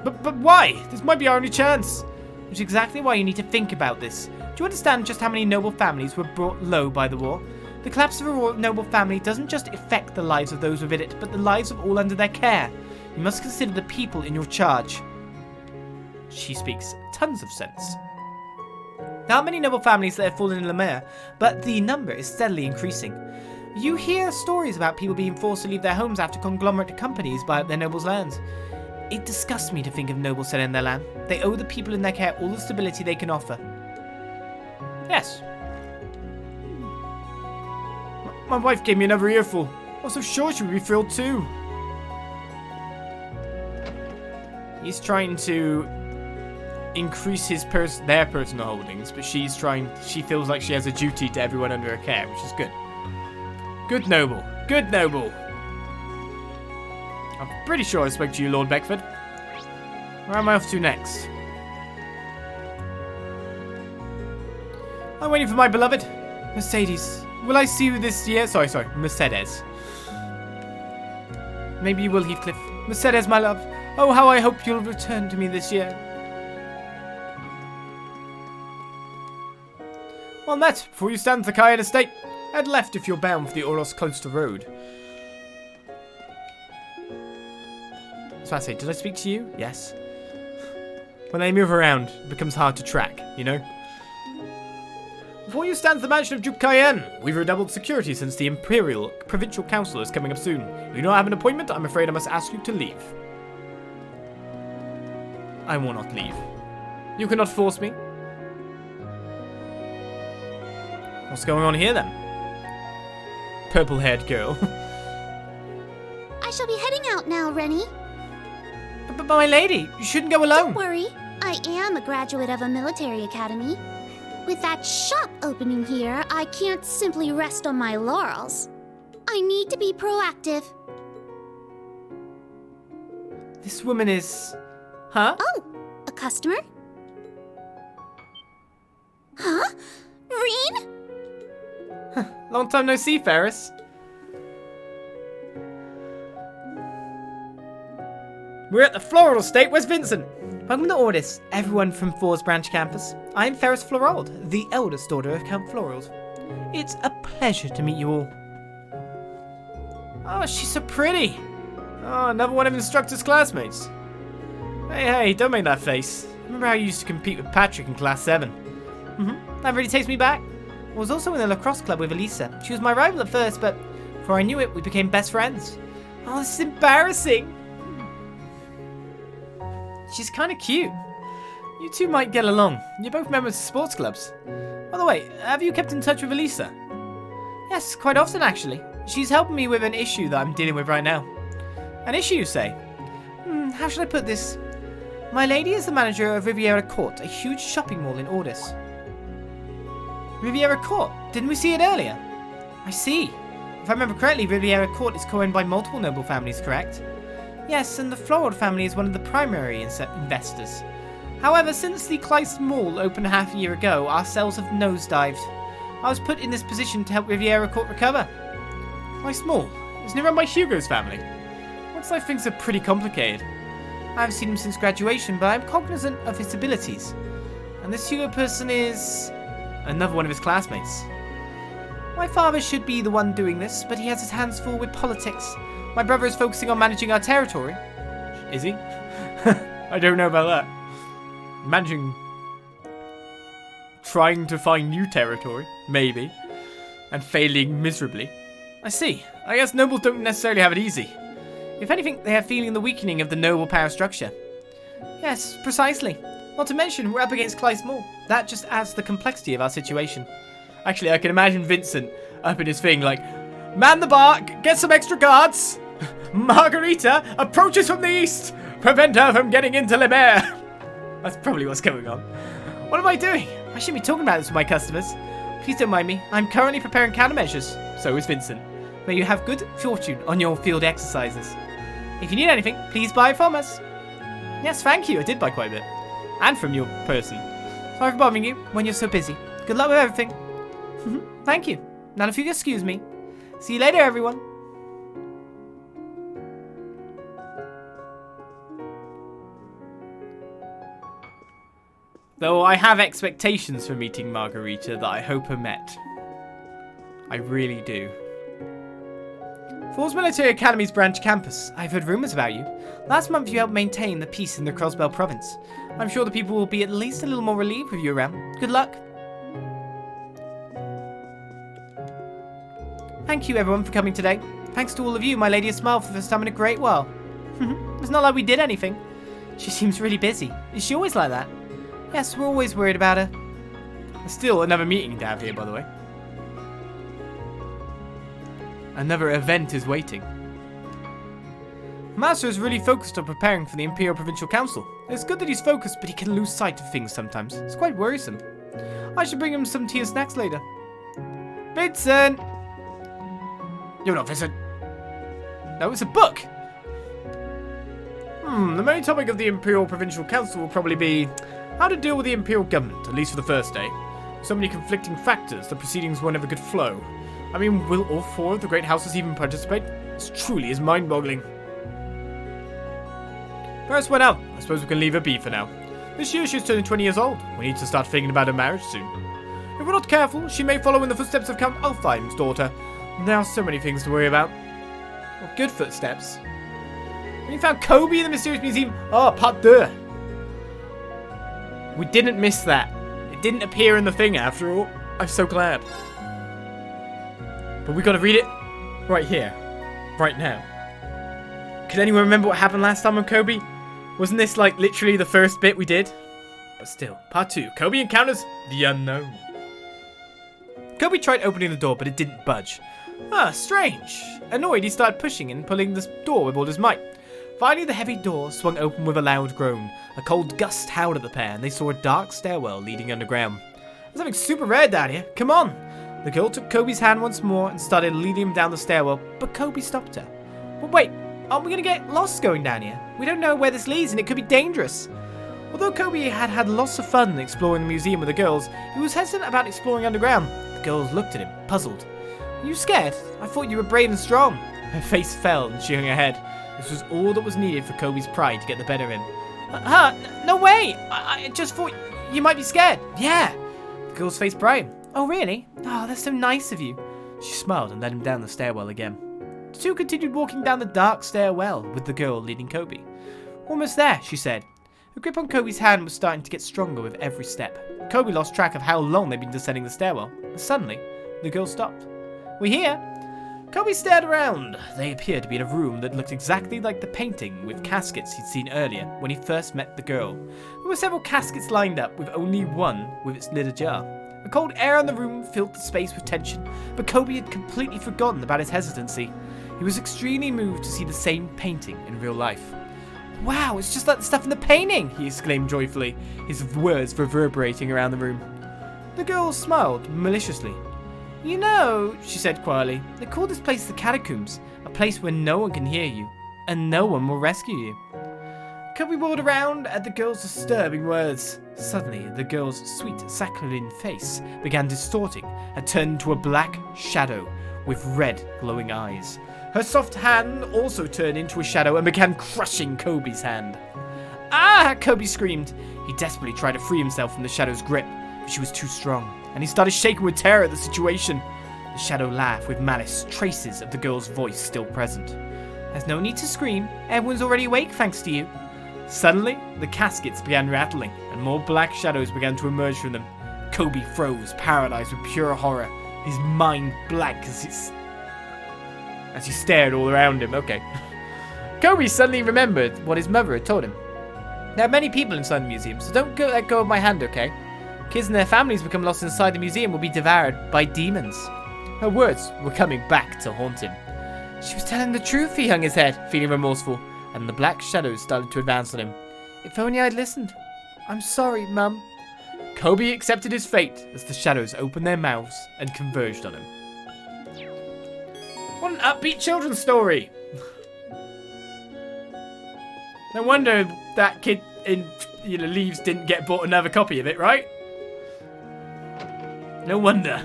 But why? This might be our only chance. Which is exactly why you need to think about this. Do you understand just how many noble families were brought low by the war? The collapse of a noble family doesn't just affect the lives of those within it, but the lives of all under their care. You must consider the people in your charge. She speaks tons of sense. There aren't many noble families that have fallen in Le Maire, but the number is steadily increasing. You hear stories about people being forced to leave their homes after conglomerate companies buy up their nobles' lands. It disgusts me to think of nobles selling their land. They owe the people in their care all the stability they can offer. Yes. My wife gave me another earful. I was so sure she would be thrilled too. He's trying to increase their personal holdings, but she feels like she has a duty to everyone under her care, which is good. Good noble. Good noble. I'm pretty sure I spoke to you, Lord Beckford. Where am I off to next? I'm waiting for my beloved Mercedes. Will I see you this year? Sorry, Mercedes. Maybe you will, Heathcliff. Mercedes, my love. Oh, how I hope you'll return to me this year. Well met. Before you stand to the Cayenne Estate, head left if you're bound for the Auros Coastal Road. So I say, did I speak to you? Yes. When they move around, it becomes hard to track, you know? Before you stand to the mansion of Duke Cayenne, we've redoubled security since the Imperial Provincial Council is coming up soon. If you don't have an appointment, I'm afraid I must ask you to leave. I will not leave. You cannot force me. What's going on here then? Purple-haired girl. I shall be heading out now, Rennie. But my lady, you shouldn't go alone. Don't worry, I am a graduate of a military academy. With that shop opening here, I can't simply rest on my laurels. I need to be proactive. This woman is... Huh? Oh, a customer? Huh? Rean? Long time no see, Ferris. We're at the Floral Estate. Where's Vincent? Welcome to Ordis, everyone from Thors Branch Campus. I am Ferris Florald, the eldest daughter of Count Florald. It's a pleasure to meet you all. Oh, she's so pretty. Oh, another one of instructor's classmates. Hey, don't make that face. Remember how you used to compete with Patrick in Class VII? That really takes me back. I was also in the lacrosse club with Elisa. She was my rival at first, but before I knew it, we became best friends. Oh, this is embarrassing. She's kind of cute. You two might get along. You're both members of sports clubs. By the way, have you kept in touch with Elisa? Yes, quite often actually. She's helping me with an issue that I'm dealing with right now. An issue, you say? How should I put this? My lady is the manager of Riviera Court, a huge shopping mall in Ordis. Riviera Court? Didn't we see it earlier? I see. If I remember correctly, Riviera Court is co-owned by multiple noble families, correct? Yes, and the Floral family is one of the primary investors. However, since the Class Mall opened half a year ago, our sales have nosedived. I was put in this position to help Riviera Court recover. Class Mall? Isn't it run by Hugo's family? Looks like things are pretty complicated. I haven't seen him since graduation, but I'm cognizant of his abilities. And this Hugo person is... another one of his classmates. My father should be the one doing this, but he has his hands full with politics. My brother is focusing on managing our territory. Is he? I don't know about that. Managing... trying to find new territory, maybe. And failing miserably. I see. I guess nobles don't necessarily have it easy. If anything, they are feeling the weakening of the noble power structure. Yes, precisely. Not to mention, we're up against Class Mall. That just adds to the complexity of our situation. Actually, I can imagine Vincent up in his thing like, man the bar, get some extra guards. Margarita approaches from the east. Prevent her from getting into Le Maire. That's probably what's going on. What am I doing? I shouldn't be talking about this with my customers. Please don't mind me. I'm currently preparing countermeasures. So is Vincent. May you have good fortune on your field exercises. If you need anything, please buy from us. Yes, thank you. I did buy quite a bit. And from your person. Sorry for bothering you when you're so busy. Good luck with everything. Thank you. Now if you excuse me. See you later, everyone. Though I have expectations for meeting Margarita that I hope are met. I really do. Thors Military Academy's branch campus. I've heard rumours about you. Last month you helped maintain the peace in the Crosbell province. I'm sure the people will be at least a little more relieved with you around. Good luck. Thank you everyone for coming today. Thanks to all of you, my lady has smiled for the first time in a great while. It's not like we did anything. She seems really busy. Is she always like that? Yes, we're always worried about her. There's still another meeting to have here, by the way. Another event is waiting. Master is really focused on preparing for the Imperial Provincial Council. It's good that he's focused, but he can lose sight of things sometimes. It's quite worrisome. I should bring him some tea and snacks later. Vincent! You're not Vincent. No, it's a book. The main topic of the Imperial Provincial Council will probably be how to deal with the Imperial government, at least for the first day. So many conflicting factors, the proceedings won't have a good flow. I mean, will all four of the great houses even participate? This truly is mind-boggling. Ferris went out. I suppose we can leave her be for now. This year she's turning 20 years old. We need to start thinking about her marriage soon. If we're not careful, she may follow in the footsteps of Count Egret's daughter. There are so many things to worry about. Well, good footsteps. When you found Coby in the mysterious museum. Oh, part 2. We didn't miss that. It didn't appear in the thing after all. I'm so glad. But we gotta read it right here. Right now. Could anyone remember what happened last time on Coby? Wasn't this like literally the first bit we did? But still, part 2. Coby encounters the unknown. Coby tried opening the door, but it didn't budge. Ah, strange. Annoyed, he started pushing and pulling the door with all his might. Finally, the heavy door swung open with a loud groan. A cold gust howled at the pair, and they saw a dark stairwell leading underground. There's something super rare down here. Come on. The girl took Coby's hand once more and started leading him down the stairwell, but Coby stopped her. But wait, aren't we going to get lost going down here? We don't know where this leads, and it could be dangerous. Although Coby had had lots of fun exploring the museum with the girls, he was hesitant about exploring underground. The girls looked at him, puzzled. Are you scared? I thought you were brave and strong. Her face fell and she hung her head. This was all that was needed for Coby's pride to get the better of him. No way! I just thought you might be scared. Yeah. The girl's face brightened. Oh, really? Oh, that's so nice of you. She smiled and led him down the stairwell again. The two continued walking down the dark stairwell with the girl leading Coby. Almost there, she said. Her grip on Coby's hand was starting to get stronger with every step. Coby lost track of how long they'd been descending the stairwell, and suddenly, the girl stopped. We here? Coby stared around. They appeared to be in a room that looked exactly like the painting with caskets he'd seen earlier when he first met the girl. There were several caskets lined up, with only one with its lid ajar. A cold air in the room filled the space with tension, but Coby had completely forgotten about his hesitancy. He was extremely moved to see the same painting in real life. Wow, it's just like the stuff in the painting, he exclaimed joyfully, his words reverberating around the room. The girl smiled maliciously. You know, she said quietly, they call this place the Catacombs, a place where no one can hear you, and no one will rescue you. Coby whirled around at the girl's disturbing words. Suddenly, the girl's sweet, saccharine face began distorting and turned into a black shadow with red, glowing eyes. Her soft hand also turned into a shadow and began crushing Coby's hand. Ah! Coby screamed. He desperately tried to free himself from the shadow's grip, but she was too strong, and he started shaking with terror at the situation. The shadow laughed with malice, traces of the girl's voice still present. There's no need to scream. Everyone's already awake thanks to you. Suddenly, the caskets began rattling, and more black shadows began to emerge from them. Coby froze, paralyzed with pure horror, his mind blank as he stared all around him. Okay. Coby suddenly remembered what his mother had told him. There are many people inside the museum, so don't let go of my hand, okay? Kids and their families become lost inside the museum will be devoured by demons. Her words were coming back to haunt him. She was telling the truth, he hung his head, feeling remorseful, and the black shadows started to advance on him. If only I'd listened. I'm sorry, Mum. Coby accepted his fate as the shadows opened their mouths and converged on him. What an upbeat children's story! No wonder that kid in Leeves didn't get bought another copy of it, right? No wonder.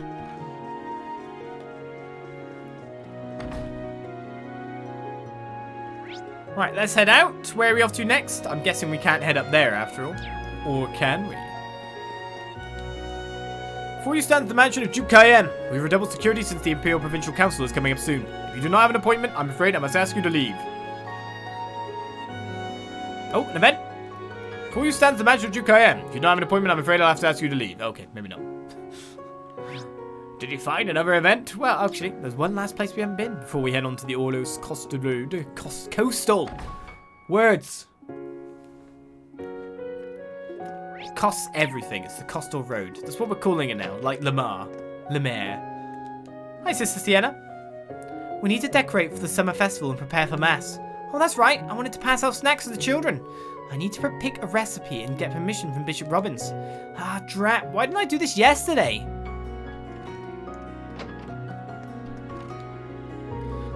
Right, let's head out. Where are we off to next? I'm guessing we can't head up there after all. Or can we? Before you stand at the mansion of Duke Cayenne, we've redoubled security since the Imperial Provincial Council is coming up soon. If you do not have an appointment, I'm afraid I must ask you to leave. Oh, an event? Before you stand at the mansion of Duke Cayenne, if you don't have an appointment, I'm afraid I'll have to ask you to leave. Okay, maybe not. Did you find another event? Well, actually, there's one last place we haven't been before we head on to the Auros Coastal Road. Coastal. Words. It costs everything. It's the Coastal Road. That's what we're calling it now, like Lamar. Hi, Sister Sienna. We need to decorate for the summer festival and prepare for mass. Oh, that's right. I wanted to pass out snacks to the children. I need to pick a recipe and get permission from Bishop Robbins. Ah, drat. Why didn't I do this yesterday?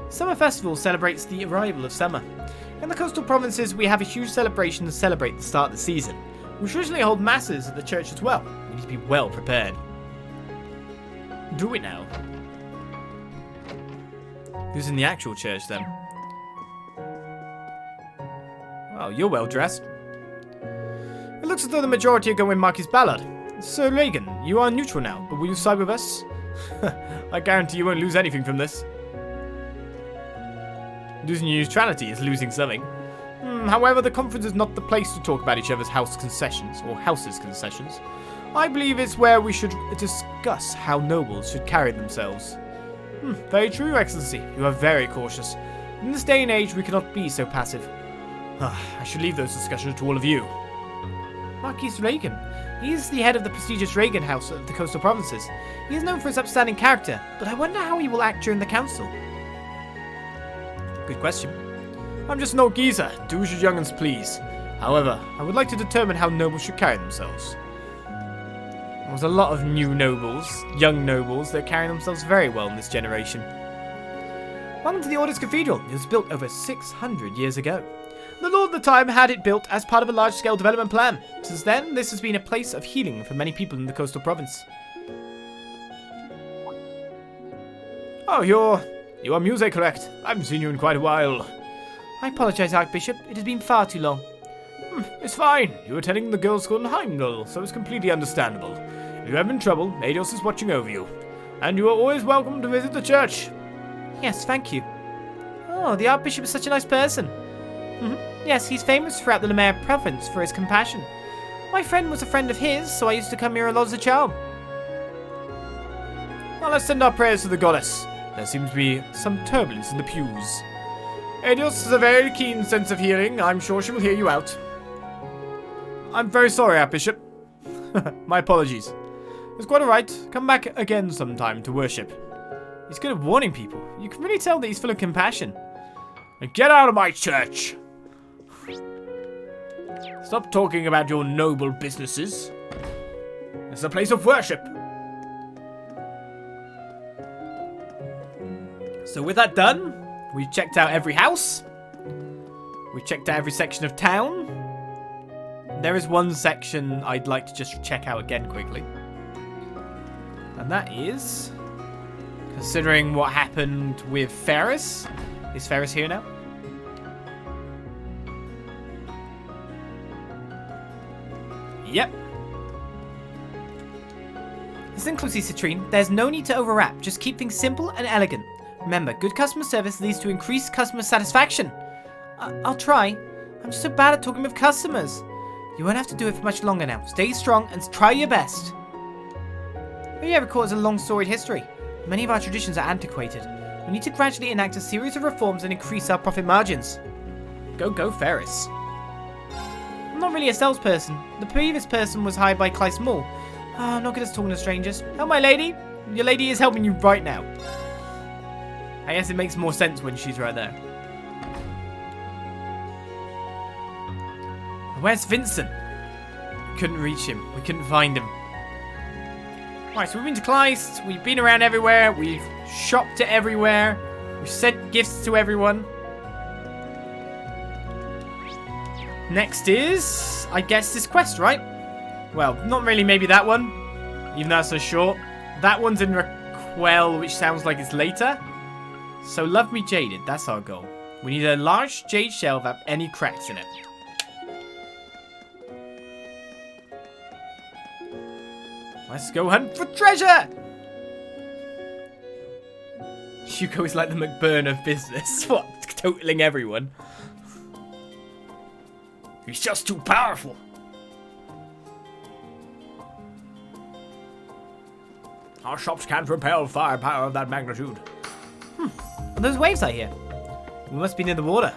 Summer Festival celebrates the arrival of summer. In the coastal provinces, we have a huge celebration to celebrate the start of the season. We traditionally hold masses at the church as well. We need to be well prepared. Do it now. Who's in the actual church then? Well, you're well dressed. It looks as though the majority are going with Marquis Ballard. Sir Regan, you are neutral now, but will you side with us? I guarantee you won't lose anything from this. Losing your neutrality is losing something. However, the conference is not the place to talk about each other's house concessions, or house's concessions. I believe it's where we should discuss how nobles should carry themselves. Very true, Your Excellency. You are very cautious. In this day and age, we cannot be so passive. I should leave those discussions to all of you. Marquis Regan. He is the head of the prestigious Regan House of the coastal provinces. He is known for his upstanding character, but I wonder how he will act during the council. Good question. I'm just an old geezer. Do as your young'uns please. However, I would like to determine how nobles should carry themselves. There's a lot of new nobles, young nobles, that carry themselves very well in this generation. Welcome to the Ordis Cathedral. It was built over 600 years ago. The Lord at the time had it built as part of a large-scale development plan. Since then, this has been a place of healing for many people in the coastal province. Oh, you are Musse, correct? I haven't seen you in quite a while. I apologize, Archbishop. It has been far too long. It's fine. You were attending the girls' school in Heimdall, so it's completely understandable. If you're having trouble, Adios is watching over you. And you are always welcome to visit the church. Yes, thank you. Oh, the Archbishop is such a nice person. Yes, he's famous throughout the Lemaire province for his compassion. My friend was a friend of his, so I used to come here a lot as a child. Well, let's send our prayers to the goddess. There seems to be some turbulence in the pews. Adios has a very keen sense of hearing. I'm sure she will hear you out. I'm very sorry, Archbishop. My apologies. It's quite alright. Come back again sometime to worship. He's good at warning people. You can really tell that he's full of compassion. And get out of my church! Stop talking about your noble businesses. It's a place of worship. So with that done, we've checked out every house. We've checked out every section of town. There is one section I'd like to just check out again quickly. And that is... considering what happened with Ferris. Is Ferris here now? Yep. Listen closely, Citrine. There's no need to overwrap. Just keep things simple and elegant. Remember, good customer service leads to increased customer satisfaction. I'll try. I'm just so bad at talking with customers. You won't have to do it for much longer now. Stay strong and try your best. The Erebonian Court has a long storied history. Many of our traditions are antiquated. We need to gradually enact a series of reforms and increase our profit margins. Go, Ferris. I'm not really a salesperson. The previous person was hired by Class VII. I'm not good at talking to strangers. Oh, my lady. Your lady is helping you right now. I guess it makes more sense when she's right there. Where's Vincent? We couldn't reach him. We couldn't find him. Right, so we've been to Kleist. We've been around everywhere. We've shopped to everywhere. We've sent gifts to everyone. Next is, I guess, this quest, right? Well, not really maybe that one, even though it's so short. That one's in Raquel, which sounds like it's later. So love me jaded, that's our goal. We need a large jade shell without any cracks in it. Let's go hunt for treasure! Hugo is like the McBurn of business. What? Totaling everyone. He's just too powerful. Our shops can't repel firepower of that magnitude. Are those waves I hear? We must be near the water.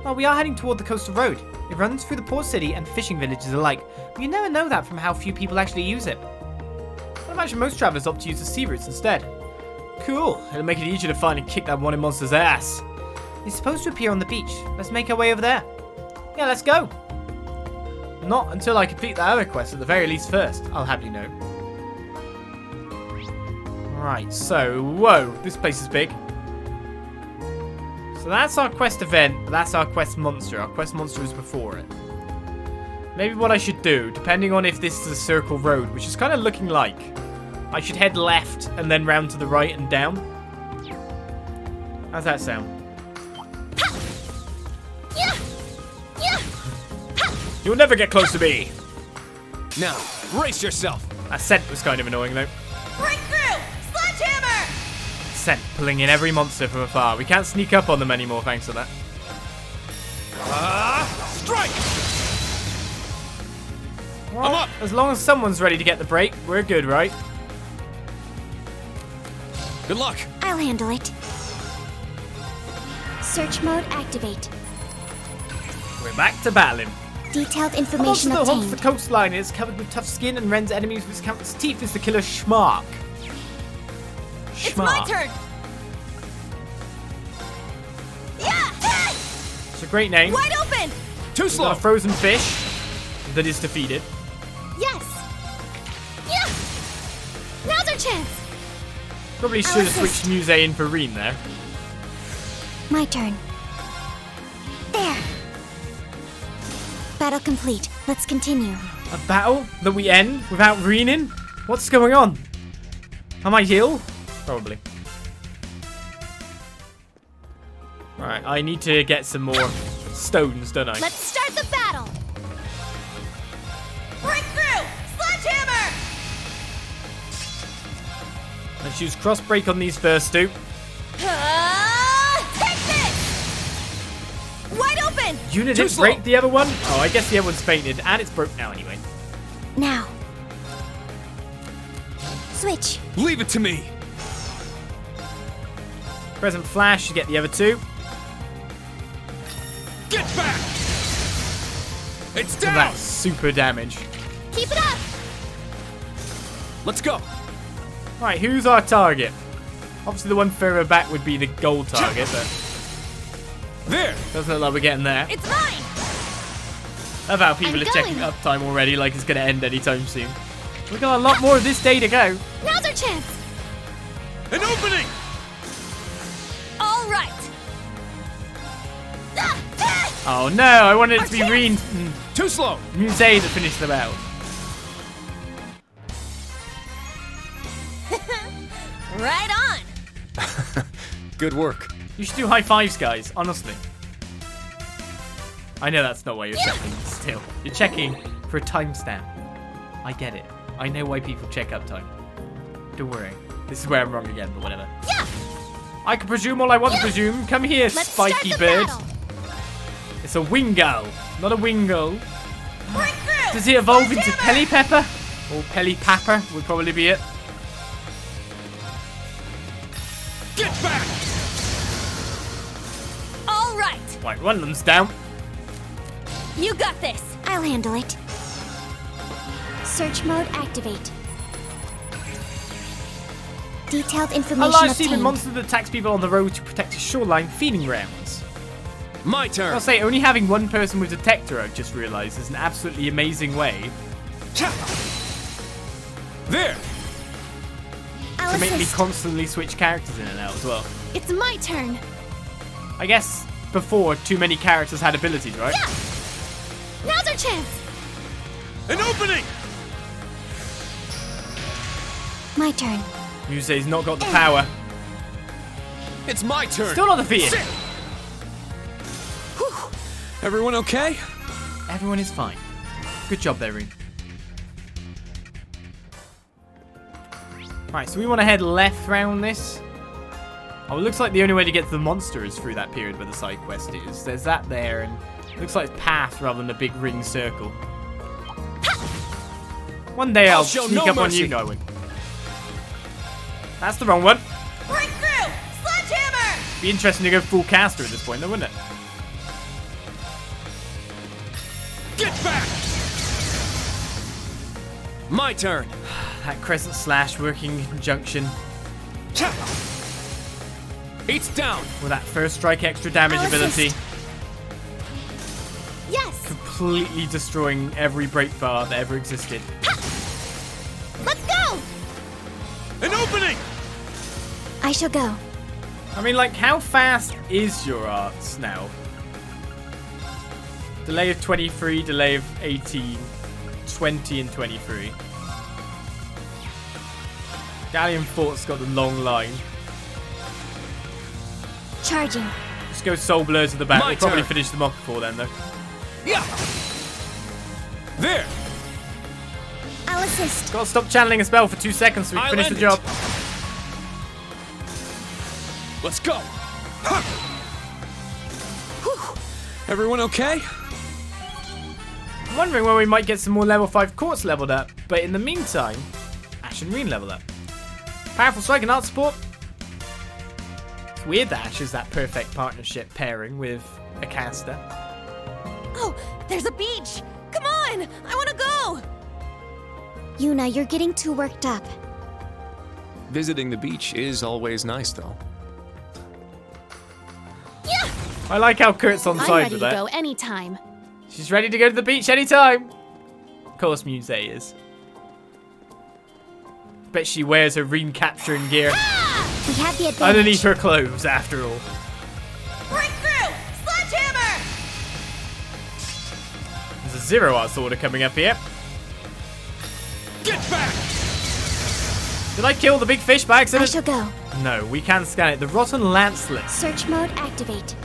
Well, we are heading toward the coastal road. It runs through the port city and fishing villages alike, but you never know that from how few people actually use it. I imagine most travelers opt to use the sea routes instead. Cool, it'll make it easier to find and kick that wanted monster's ass. He's supposed to appear on the beach. Let's make our way over there. Yeah, let's go. Not until I complete that other quest at the very least first, I'll have you know. Right, so, whoa, this place is big. So that's our quest event, but that's our quest monster. Our quest monster is before it. Maybe what I should do, depending on if this is a circle road, which is kind of looking like, I should head left and then round to the right and down. How's that sound? You'll never get close to me. Now, Brace yourself. That scent was kind of annoying, though. Break through! Sledgehammer! Scent pulling in every monster from afar. We can't sneak up on them anymore thanks to that. Strike! Well, I'm up. as long as someone's ready to get the break, we're good, right? Good luck. I'll handle it. Search mode activate. We're back to battling. Detailed A information monster that haunts the obtained. coastline is covered with tough skin and rends enemies with its countless teeth is the killer Schmark. It's my turn! Yeah! Hey! It's a great name. Wide open! Too We've slow. got a frozen fish that is defeated. Yes. Yeah. Now's our chance. Probably should have assist. switched Musse in for Rean there. My turn. There. Battle complete. Let's continue. A battle that we end without Rean in? What's going on? Am I ill? Probably. Right, I need to get some more stones, don't I? Let's start the battle. Break through! Sledgehammer! Let's use cross break on these first two. Take this! Wide open! Unit Too didn't slow. break the other one? Oh, I guess the other one's fainted, and it's broke now anyway. Now. Switch. Leave it to me. Present flash to get the other two. Get back. It's And down. that's super damage. Keep it up. Let's go. Right, who's our target? Obviously the one further back would be the gold target, but There. doesn't look like we're getting there. It's mine! Love how people I'm are checking going. uptime already like it's going to end anytime soon. We've got a lot more of this day to go. Now's our chance. An opening. All right! Oh no, I wanted it to be Our Rean Too slow. Musse that finished them out. Right on! Good work. You should do high fives, guys, honestly. I know that's not why you're checking still. You're checking for a timestamp. I get it. I know why people check uptime. Don't worry. This is where I'm wrong again, but whatever. Yeah. I can presume all I want to presume. Come here, Let's spiky start the bird. battle. It's a wingo, not a wingo. Break through! Does he evolve into Sledgehammer! Pelipepper? Or Pelipapper would probably be it. Get back. All right! Right, one of them's down. You got this! I'll handle it. Search mode activate. Detailed A information large seaman obtained. monster that attacks people on the road to protect its shoreline feeding grounds. My turn. I'll say, only having one person with detector, I've just realised, is an absolutely amazing way There. I'll to make me assist. constantly switch characters in and out as well. It's my turn. I guess before, too many characters had abilities, right? Yeah. Now's our chance. An opening. My turn. Musse's not got the power. It's my turn. Still not defeated. Sit. Whew. Everyone okay? Everyone is fine. Good job there, Rean. Right, so we want to head left round this. Oh, it looks like the only way to get to the monster is through that period where the side quest is. There's that there, and it looks like it's path rather than a big ring circle. One day I'll show sneak no up on mercy. you, going. That's the wrong one. Break through! Sledgehammer! Be interesting to go full caster at this point, though, wouldn't it? Get back. My turn. That crescent slash working in conjunction It's down. with that first strike extra damage I'll ability. assist. Yes. Completely destroying every break bar that ever existed. Let's go. An opening. I shall go. I mean, like, how fast is your arts now? Delay of 23, delay of 18, 20 and 23. Galleon Fort's got the long line. Charging. Just go Soul Blurs at the back. My We'll probably turn. finish them off before then, though. Yeah. There. I'll assist. Gotta stop channeling a spell for 2 seconds so we can finish the job. Let's go. Everyone okay? I'm wondering when we might get some more level 5 courts leveled up, but in the meantime, Ash and Rean level up. Powerful strike and art support. It's weird that Ash is that perfect partnership pairing with a caster. Oh, there's a beach! Come on! I want to go! Yuna, you're getting too worked up. Visiting the beach is always nice, though. Yeah! I like how Kurt's on I'm side ready with to that. go anytime. She's ready to go to the beach anytime. Of course, Musse is. Bet she wears her Rean capturing gear We have the advantage. underneath her clothes, after all. Breakthrough! Sledgehammer! There's a zero arts order coming up here. Get back! Did I kill the big fish by I accident? shall go. No, we can scan it. The rotten lancelet. Search mode activate.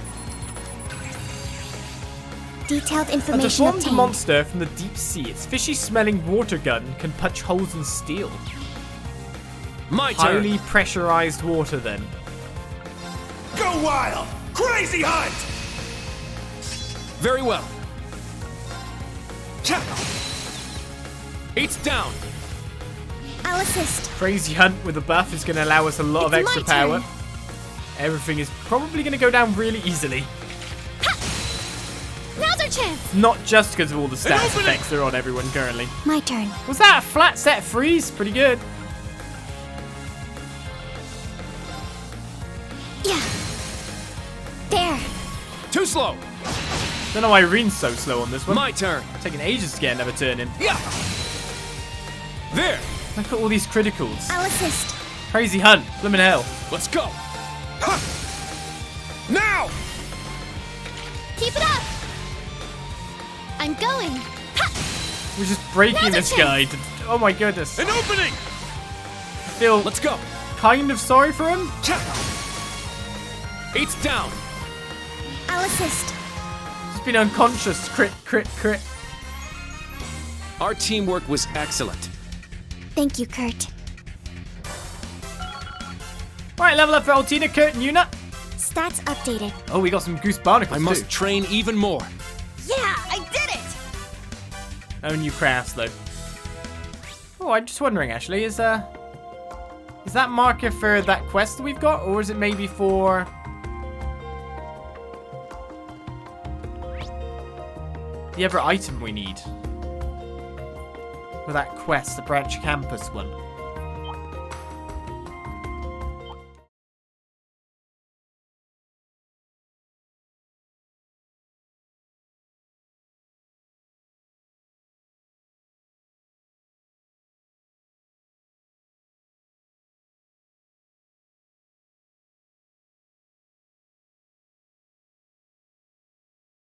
Detailed A information deformed obtained. monster from the deep sea. Its fishy-smelling water gun can punch holes in steel. My turn. Highly pressurized water, then. Go wild! Crazy hunt! Very well. It's down. I'll assist. Crazy hunt with a buff is going to allow us a lot of It's extra my power. turn. Everything is probably going to go down really easily. Now's our chance. Not just because of all the stats opening. effects that are on everyone currently. My turn. Was that a flat set freeze? Pretty good. Yeah. There. Too slow. Don't know why Rean's so slow on this one. My turn. Taking ages to get another turn in. Yeah. There. Look at all these criticals. I'll assist. Crazy hunt. Blimmin' hell. Let's go. Ha! Now. Keep it up. I'm going. We're just breaking Now's our this guy. Oh my goodness. An opening. I feel Let's go. kind of sorry for him. It's down. I'll assist. He's been unconscious. Crit, crit, crit. Our teamwork was excellent. Thank you, Kurt. Right, level up for Altina, Kurt, and Yuna. Stats updated. Oh, we got some goose barnacles I must too. train even more. Yeah, I did it! No new crafts though. Oh, I'm just wondering actually, is that marker for that quest that we've got, or is it maybe for the other item we need? For that quest, the branch campus one.